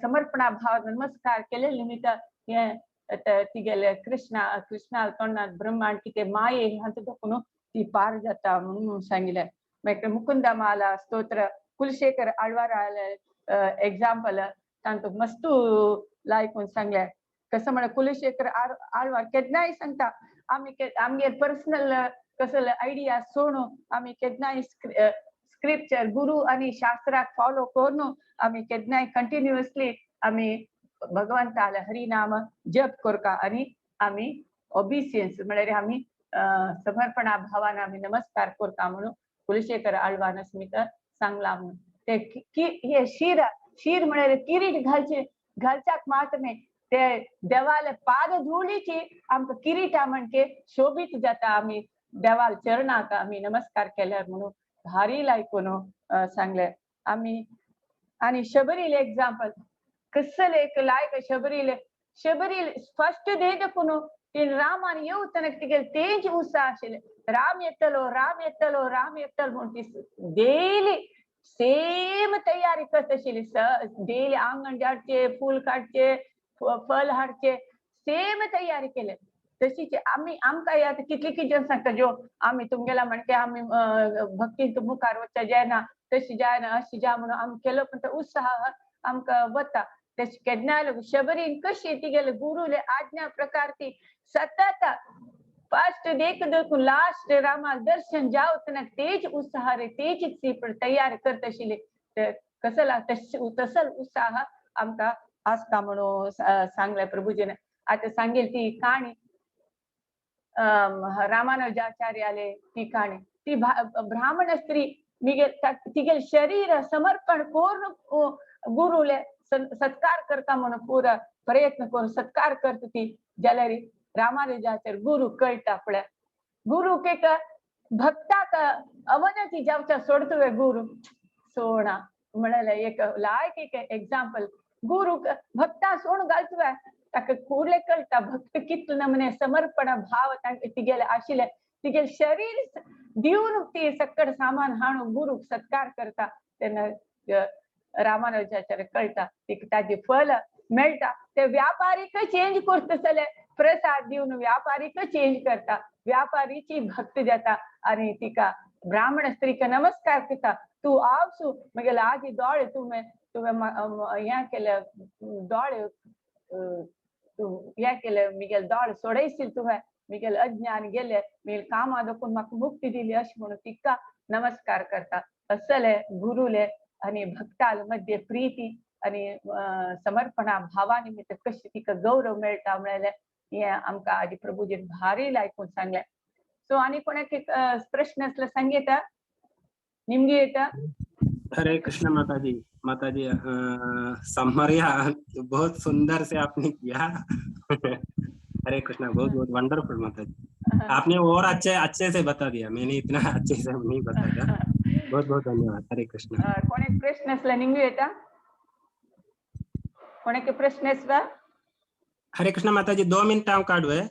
समर्पणा भाव नमस्कार केले निमित्त तिगेले कृष्णा तोंडात ब्रह्मांड किती माये हांचो दाखोवन ती पार जाता म्हणून सांगितले. मागीर मुकुंदमाला स्तोत्र कुलशेखर आळवार एग्जाम्पल तांतूक मस्तू लायकून सांगले. कसं म्हण कुलशेखर आळवार केन्नाय सांगता आमगे पर्सनल कसं आयडिया सोडून आम्ही केन्नाय स्क्रिप्चर गुरु आणि शास्त्राक फॉलो करून आम्ही केन्नाय कंटिन्युअसली आम्ही भगवंताला हरिनाम जप करता आणि आम्ही ओबिसियन्स म्हणजे आम्ही समर्पणा भावान आम्ही नमस्कार करता म्हणून कुलशेखर आळवान स्मित सांगला म्हणून ते हे शीर म्हणजे किरीट घालच्याक मात्र नाही ते देवाला पाद धुळीची आमकां किरीटा म्हणजे शोभित जाता आम्ही देवाल चरणाक आम्ही नमस्कार केल्यार म्हणून भारी लायकून सांगले. आम्ही आणि शबरील एग्जाम्पल कसं एक लायक शबरील फर्स्ट डे देखून तीन रामान येवतना तिगे तेज उत्साह आशिल्ले. राम येतलो म्हणून ती डेली सेम तयारी करत आशिल्ली. डेली आंगण झाडचे फूल काडचे फल हाडचे सेम तयारी केले. तशीच आम्ही आमकां आता कितली जण सांगता जो आम्ही तुमगेला म्हणके आम्ही भक्ती मुखार वचता जायना तशी जायना अशी जा म्हणून आम्ही केलो पण तो उत्साह आमकां वता. तशी केन्नाय शबरीन कशी तिगेले गुरुले आज्ञा प्रकार ती सतत फर्स्ट देख देखून लास्ट रामाल दर्शन जावतना तेज उत्साह रे तेज ती तयार करत आशिल्ली. कसला तसल उत्साह आमकां आसता म्हणून सांगले प्रभुजीन. आता सांगेल ती काणी रामानुजाचार्याले ती काणी ती ब्राह्मण स्त्री तिगेल शरीर समर्पण करून गुरुले सत्कार करता म्हणून पुरा प्रयत्न करून सत्कार करता ती जाल्यार रामानुजाचार्य गुरु कळटा पळय. गुरु के भक्ताक अवनती जावचा सोडतोय गुरु सोडा म्हणाले एक लायक एक एग्जाम्पल गुरु भक्ता सोड घालतोय ताका फुडले कळटा भक्त कितले नमने समर्पण भाव तिगेले आशिल्ले. तिगेल शरीर दिवन ती सक्कड सामान हाडून गुरुक सत्कार करता तेन्ना रामानुजाचार्य कळटा ताजे फल मेळटा. ते व्यापारीक चेंज करतले प्रसाद दिवन व्यापारीक चेंज करता व्यापारीची भक्त जाता आणि तिका ब्राह्मण स्त्रीक नमस्कार करता. तू आवसू मगे आजी दोळे तुवें हे केले दोळे हे केले मिगेल दोळे सोडयशील तुवें मिगेल अज्ञान गेले मिगेल कामा देखून म्हाका मुक्ती दिली अशी म्हणून तिका नमस्कार करता. असले गुरुले आणि भक्ताल मध्ये प्रीती आणि समर्पणा भावा निमित्त कशी तिका गौरव मेळटा म्हळ्यार हे आमकां आदी प्रभुजीन भारी लायकून सांगले. सो आनी कोणाक एक प्रश्न असला सांगेता निमगे येता. हरे कृष्ण माताजी समरिया बहुत सुंदर से आपने किया. हरे कृष्णा बहुत बहुत वंडरफुल माताजी. आपने और अच्छे से बता दिया मैंने इतना अच्छे से नहीं बताया. बहुत बहुत धन्यवाद. हरे कृष्ण. कोणाक प्रश्न असला निमगे येता कोणाक प्रश्न असला. हरे कृष्ण माताजी 2 मिनिट हांव काडूं.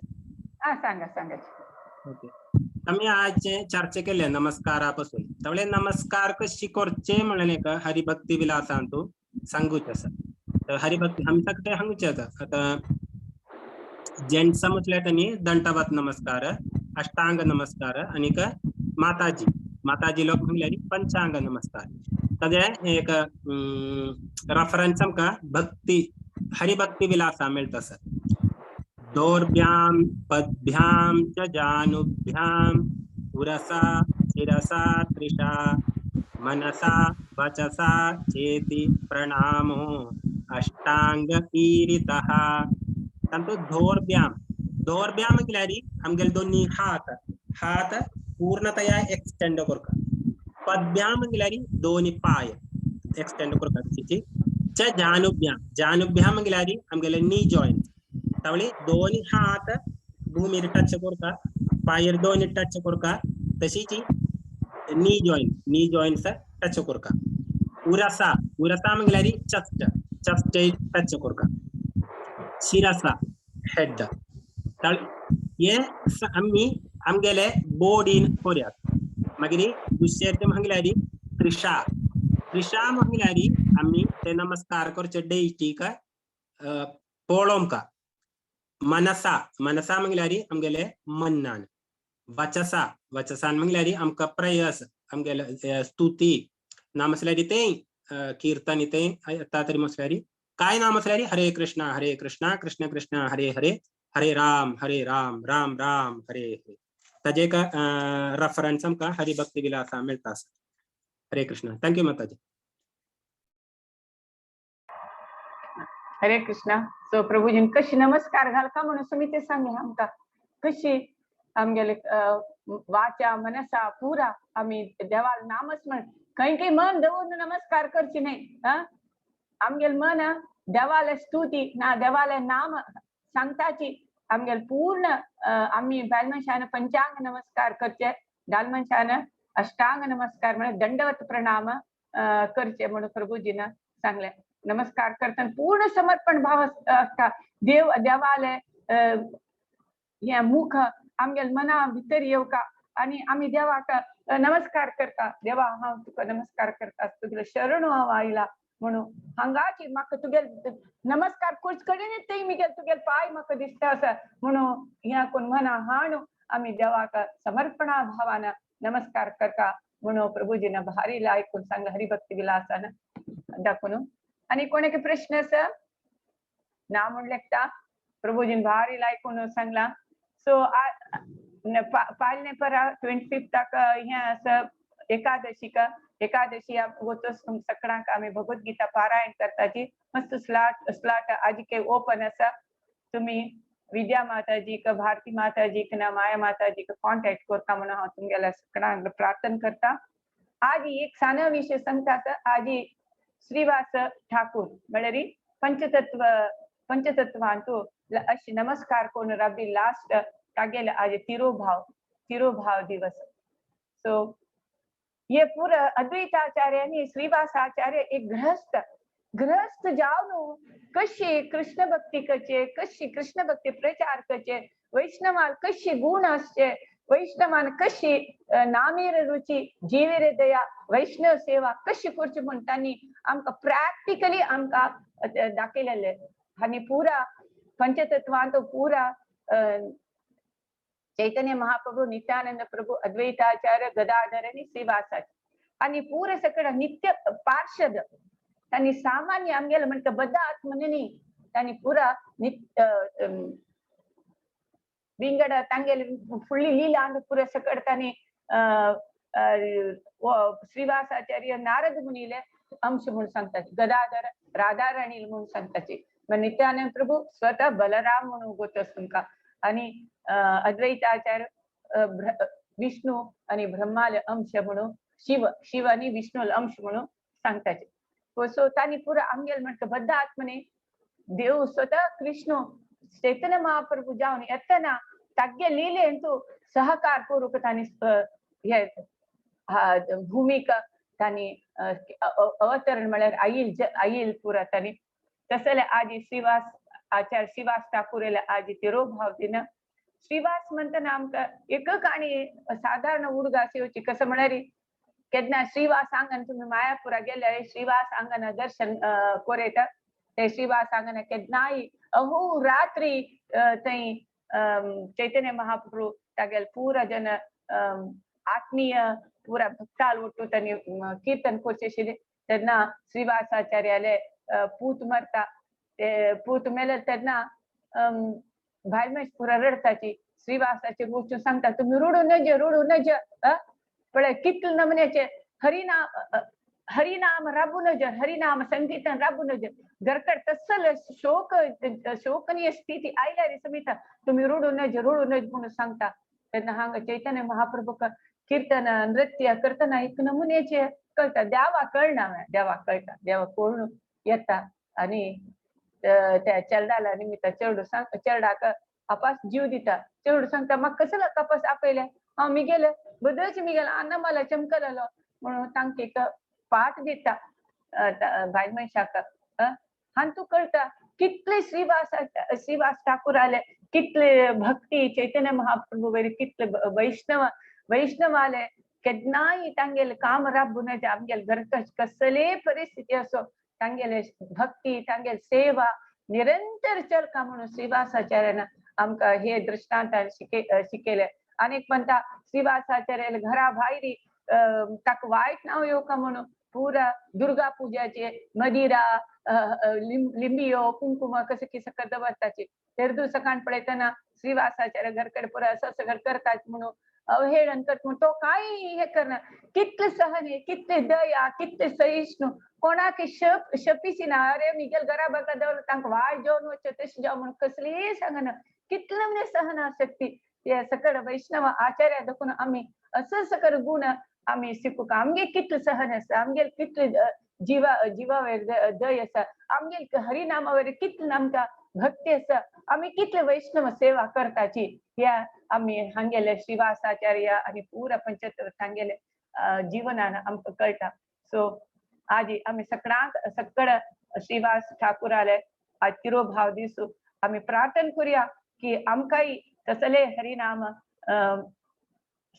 सांगा. ओके. आम्ही आज चर्चा केले नमस्कारापासून त्यामुळे नमस्कार कशी करचे म्हणले का हरिभक्ती विलासांतू सांगूच आसा. तर हरिभक्ती आमी सगळे सांगूचे आता जेंट्स म्हटले त्यांनी दंडवत नमस्कार अष्टांग नमस्कार आणि माताजी लोक म्हणल्यार पंचांग नमस्कार. ताजे एक रेफरन्स आमकां भक्ती हरिभक्ती विलासा मेळटा सर. दोर्भ्याम पद्भ्याम च जानुभ्याम उरसा शिरसा त्रिषा मनसा वचसा चेति प्रणामो अष्टांग ईरितः. तंतु दोर्भ्याम म्हटल्यार आमगेले दोन्ही हात पूर्णतया एक्सटेंड करता. पद्भ्याम म्हटल्यार दोन्ही पाय एक्सटेंड करता. च जानुभ्याम म्हटल्यार आमगेले नी जॉइंट तावळे दोन्ही हात भूमीर टच करता पायर दोन्ही टच करता तशीच नी जॉइंट्स टच करता. उरसा म्हटल्यार चस्ट टच करता. शिरसा हेड हे आम्ही आमगेले बॉडीन करयात. मागीर दुसरे म्हटल्यार त्रिशा ऋषा महिलारी आम्ही ते नमस्कार करचे डेईटी का पोळोम का मनसा मनसा मंगलारी आमगेले मन्नान वचसा वचसान मंगलारी आमका प्रयस आमगेले स्तुती नामसलारी ते कीर्तन ते तातरी मसलारी काय नामसलारी हरे कृष्णा कृष्ण कृष्ण हरे हरे हरे राम राम राम हरे हरे तजे का रेफरेंस हमका हरि भक्ति विलासा मिळता हरे कृष्ण थँक्यू माताजी हरे कृष्णा सो प्रभूजीन कशी नमस्कार घालका म्हणून तुम्ही ते सांगले आमका कशी आमगेले वाचा मनसा पुरा आम्ही देवाल नामस्मरण काही मन देऊन नमस्कार करची नाही आमगेल मन देवाला स्तुती ना देवाला नाम सांगताची आमगेल पूर्ण आम्ही बालमनशान पंचांग नमस्कार करचे दालमनशान अष्टांग नमस्कार म्हणजे दंडवत प्रणाम करचे म्हणून प्रभूजीनं सांगले नमस्कार करताना पूर्ण समर्पण भाव असता देवाले या मुख आमगेल मना भितर येऊ का आणि आम्ही देवाका नमस्कार करता देवा हा तुका नमस्कार करता तुगेले शरण आईला म्हणून हांगाची म्हाका तुगेल नमस्कार कुर्च कडेन ते मिगेल तुगेल पाय म्हाका दिसता असं म्हणून ह्या कोण मना हाणू आम्ही देवाका समर्पणा भावानं नमस्कार करता म्हणून प्रभूजीनं भारीला ऐकून सांगलं हरिभक्ती विलासानं दाखवून आणि कोणाके प्रश्न असं ना म्हणलेता प्रभूजीन भारीला ऐकून सांगला सो पालने परा 25 तक ह्या एकादशी का एकादशी होतोच सकाळांक आम्ही भगवद्गीता पारायण करताची मस्त स्लाट आज के ओपन असा तुम्ही विद्या माताजी का भारती माताजी का माया माताजी का कॉन्टॅक्ट करता म्हणून हांव तुमगेल्या सकाळांक प्रार्थना करता आज एक साना विषय सांगता आज श्रीवास ठाकूर म्हळ्यार पंचतत्वांतू अशी नमस्कार कोण रबी लास्ट तागेले आज तिरोभाव दिवस सो ये पूरा अद्वैताचार्य आणि श्रीवास आचार्य एक गृहस्थ जाऊन कशी कृष्ण भक्ती करचे कशी कृष्ण भक्ती प्रचार करचे वैष्णवाल कशी गुण असचे वैष्णवान कशी नामेर रुची जीवेरे दया वैष्णव सेवा कशी करची म्हणून त्यांनी आमका प्रॅक्टिकली आमका दाखयलेले आणि पुरा पंचतत्वांत पुरा चैतन्य महाप्रभु नित्यानंद प्रभु अद्वैताचार्य गदाधर आणि श्रीवासाचे आणि पूर सगळं नित्य पार्षद त्यांनी सामान्य आमगेला म्हणतं बद्दा आत्मनी त्यांनी पुरा नित्य विंगड तांगेल फुल्ली लीला अंद पुरा सगळं त्यांनी श्रीवासाचार्य नारद मुनीले अंश म्हणून सांगतात गदाधर राधा राणी म्हणून सांगतात मग नित्यानंद प्रभु स्वतः बलराम म्हणून गोत तुमका आणि अद्वैताचार्य विष्णू आणि ब्रह्माले अंश म्हणून शिव आणि विष्णूला अंश म्हणून सांगतात सो तानी पुरा आमगेल म्हणतं बद्ध आत्मने देव स्वतः कृष्ण चैतन्य महाप्रभु जाऊन येताना तागे लीले अंतू सहकार करूक तानी हे भूमिका तानी अवतरण म्हळ्यार आईल पुरा तानी तसले आज श्रीवास आचार्य श्रीवास ठाकूर आज तिरोभाव दिन श्रीवास म्हणताना आमका एक आणि साधारण उडगा अशी कसं म्हणारी केदना श्रीवास आंगण तुम्ही मायापुरा गेले श्रीवास आंगण दर्शन कोरेत ते श्रीवास आंगण केदनाई अहो रात्री तई चैतन्य महाप्रभु तागेल पूरा जन आत्मीय पूरा भक्ताल उठू त्यांनी कीर्तन कोचेशिले तेन्ना श्रीवासाचार्याले पूत मरता ते पूत मेले तेन्ना भालमेश पुरा रडताची श्रीवासाचे गोष्ट सांगता तुम्ही रुडू नज पण कितल नमन्याचे हरिनाम राबू नज हरिनाम संकीर्तन राबू नज घरकड तसल शोकनीय स्थिती आयल्या रे समिता तुम्ही रुडू नज म्हणून सांगता त्यांना हांग चैतन्य महाप्रभू कीर्तन नृत्य करताना एक नमुन्याचे कळता देवा कळता देवा कोण येता आणि त्या चरडाला निमित्त चरडाक आपास जीव दिता चरड सांगता मग कसला कपास आपयले हा मी गेले बदलच मी गेला अन्न मला चमकलेलो म्हणून तांक एक पाठ दिता भाई मनशाक हान तू कळता कितले श्रीवास ठाकूर आले कितले भक्ती चैतन्य महाप्रभू वरी कितले वैष्णव आले केन्नाय तांगेले काम राबून आमगेले घर कसले परिस्थिती असो तांगेले भक्ती तांगेले सेवा निरंतर चलका म्हणून श्रीवासाचार्यान आमकां हे दृष्टांत शिकयले. अनेक म्हणटा श्रीवासाचार्याले घरा भायरी ताका वायट नांव येवका म्हणून पुरा दुर्गा पुजाचे मदिरा लिंबियो कुंकुम कशें कितें दवरताचे तेरदू सकाळ पळयतना श्रीवासाचार्य घर कडेन पुरा असो घर करतात म्हणून अवहेळन करता म्हणून तो कांय हे करना. कितले सहने कितले दया कितले सहिष्णू कोणाक शपिसी ना. अरे मिगेल घरा बागा दवरला तांकां वायट जेवण वच्चो तशें जेव म्हणून कसलीय सांगना. कितले म्हणजे सहना शक्ती ते सकड वैष्णव आचार्य देखून आमी असं सकड गुण आमी शिकूक. आमगे कितले सहन आसा आमगेल कितले जिवा वयर दय आसा आमगेल हरिनामा वयर कितले आमकां भक्ती आसा आमी कितले वैष्णव सेवा करताची ह्या आमी हांगेले श्रीवासाचार्य आनी पुरा पंचतत्व हांगेले जिवनान आमकां कळटा. सो आज आमी सकड श्रीवास ठाकुराले आज तिरोभाव दिसू आमी प्रार्थना करुया की आमकांय तसले हरिनाम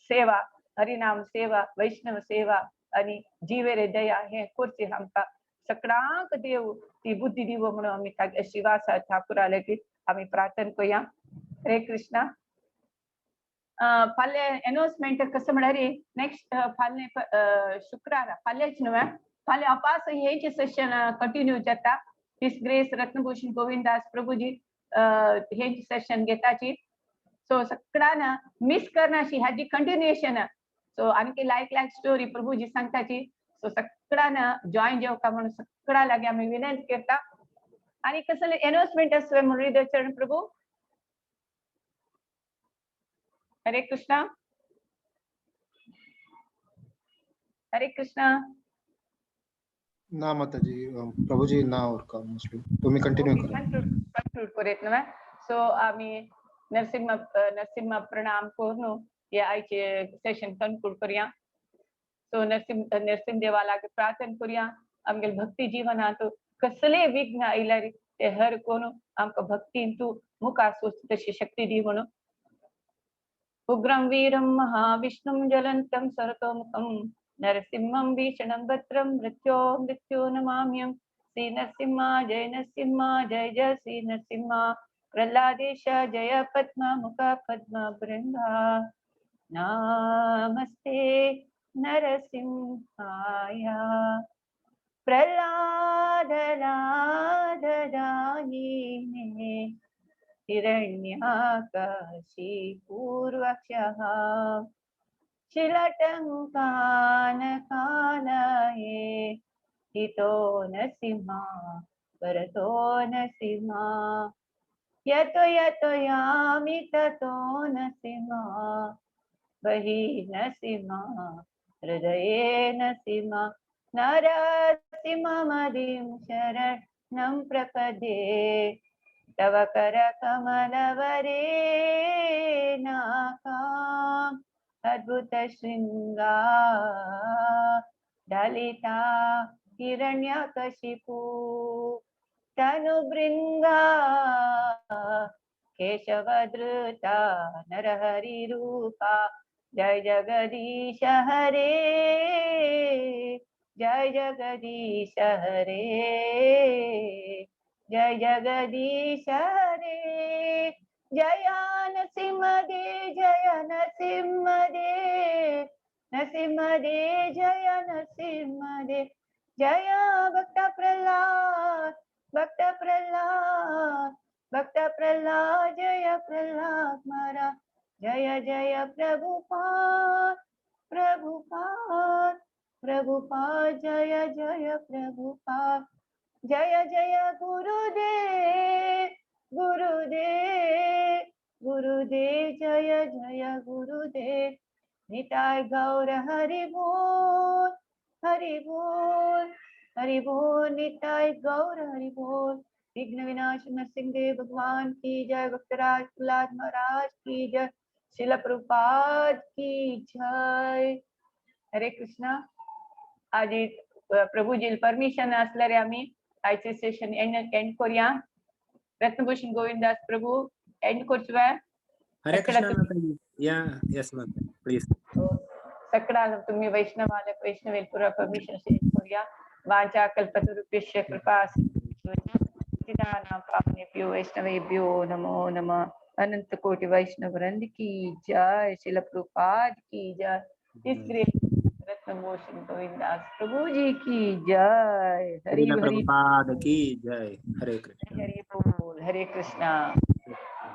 सेवा हरिनाम सेवा वैष्णव सेवा आणि जीवेरे दया हे करची आमकां सगळ्यांक देव ती बुद्धी दिवो म्हणून आमी श्रीवास ठाकुराले की आमी प्रार्थना करुया. हरे कृष्णा. फाल्यां अनाउन्समेंट कसं म्हळ्यार नेक्स्ट फाल्यां शुक्रार फाल्यांच न्हू फाल्यां अपास हेचे सेशन कंटिन्यू जाता. हिज ग्रेस रत्नभूषण गोविंदास प्रभुजी हेंची सेशन घेताची. सो सगळ्यांना मिस करनाशी हाजी कंटिन्युएशन. सो आणखी लायक स्टोरी प्रभुजी सांगताची. सो सगळ्यांना जॉईन जेवका म्हणून सगळ्या लागी आमी विनंती करता. आणि कसले अनाउन्समेंट आसले मुरलीधर चरण प्रभू. हरे कृष्णा. हरे कृष्णा. ना माताजी प्रभुजी ना और का मोस्टली तुम्ही कंटिन्यू करा. कंक्लूड करूयात न्हू. सो आमी नरसिंह प्रणाम करून हे आयचे सेशन कंक्लूड करूया. सो नरसिंह देवा लागी प्रार्थना करूया आमगे भक्ती जीवनात कसले विघ्न आयल्यार ते हर कोण आमकां भक्तीन तूं मुखार सोच तशी शक्ती दी म्हणून. उग्रं वीरं महाविष्णुं ज्वलन्तं सर्वतोमुखं नरसिंहं भीषणं भद्रं मृत्यो नमाम्यहं. श्री नरसिंह जय जय श्री नरसिंह. प्रह्लादेश जय पद्म मुख पद्म बृंदा. नमस्ते नरसिंहाय. प्रह्लाद दायिने हिरण्याकशी पूर्वक्षः शिलटङ्कान कालये हितो नरसिंह परतो नरसिंह. यतो यामि ततो नरसिंह बहि नरसिंह हृदये नरसिंह. नरसिंहमदिं शरणं प्रपद्ये तव कर कमलवरे नाकाम् अद्भुत शृंगा दलिता हिरण्यकशिपु तनुभृंगा केशवधृता नरहरि रूपा. जय जगदीश हरे जय जगदीश हरे जय जगदीश हरे. जय नरसिंह दे जय नरसिंह दे नरसिंह दे जय नरसिंह दे. जय भक्त प्रह्लाद जय प्रह्लाद महाराज. जय जय प्रभुपाद जय जय प्रभुपाद. जय जय गुरुदेव जय जय गुरुदेव. निताय गौर हरि बोल निताय गौर हरि बोल. विघ्न विनाश नरसिंह देव भगवान की जय. भक्तराज प्रह्लाद महाराज की जय. शिल प्रभुपाद की जय. हरे कृष्णा. आज प्रभुजी परमिशन असल्यार आमी आयचे सेशन एंड करूया. रत्नभूषण गोविंदास प्रभु एंड करचो. हरे कृष्णा माताजी. या यस माता प्लीज. सकळानं तुम्ही वैष्णवाले वैष्णवेल पुरा परमिशन शेअर करूया. वाचा कल्पतरुभ्यश्च कृपा पावनेभ्यो वैष्णवेभ्यो नमो नमः. अनंत कोटि वैष्णव वृंद की जय. शिल प्रभुपाद की जय. इस रत्नभूषण गोविंदास प्रभु जी की जय. हरि श्रील हरि प्रभुपाद की जय. हरे कृष्ण. हरि बोल. हरे कृष्णा.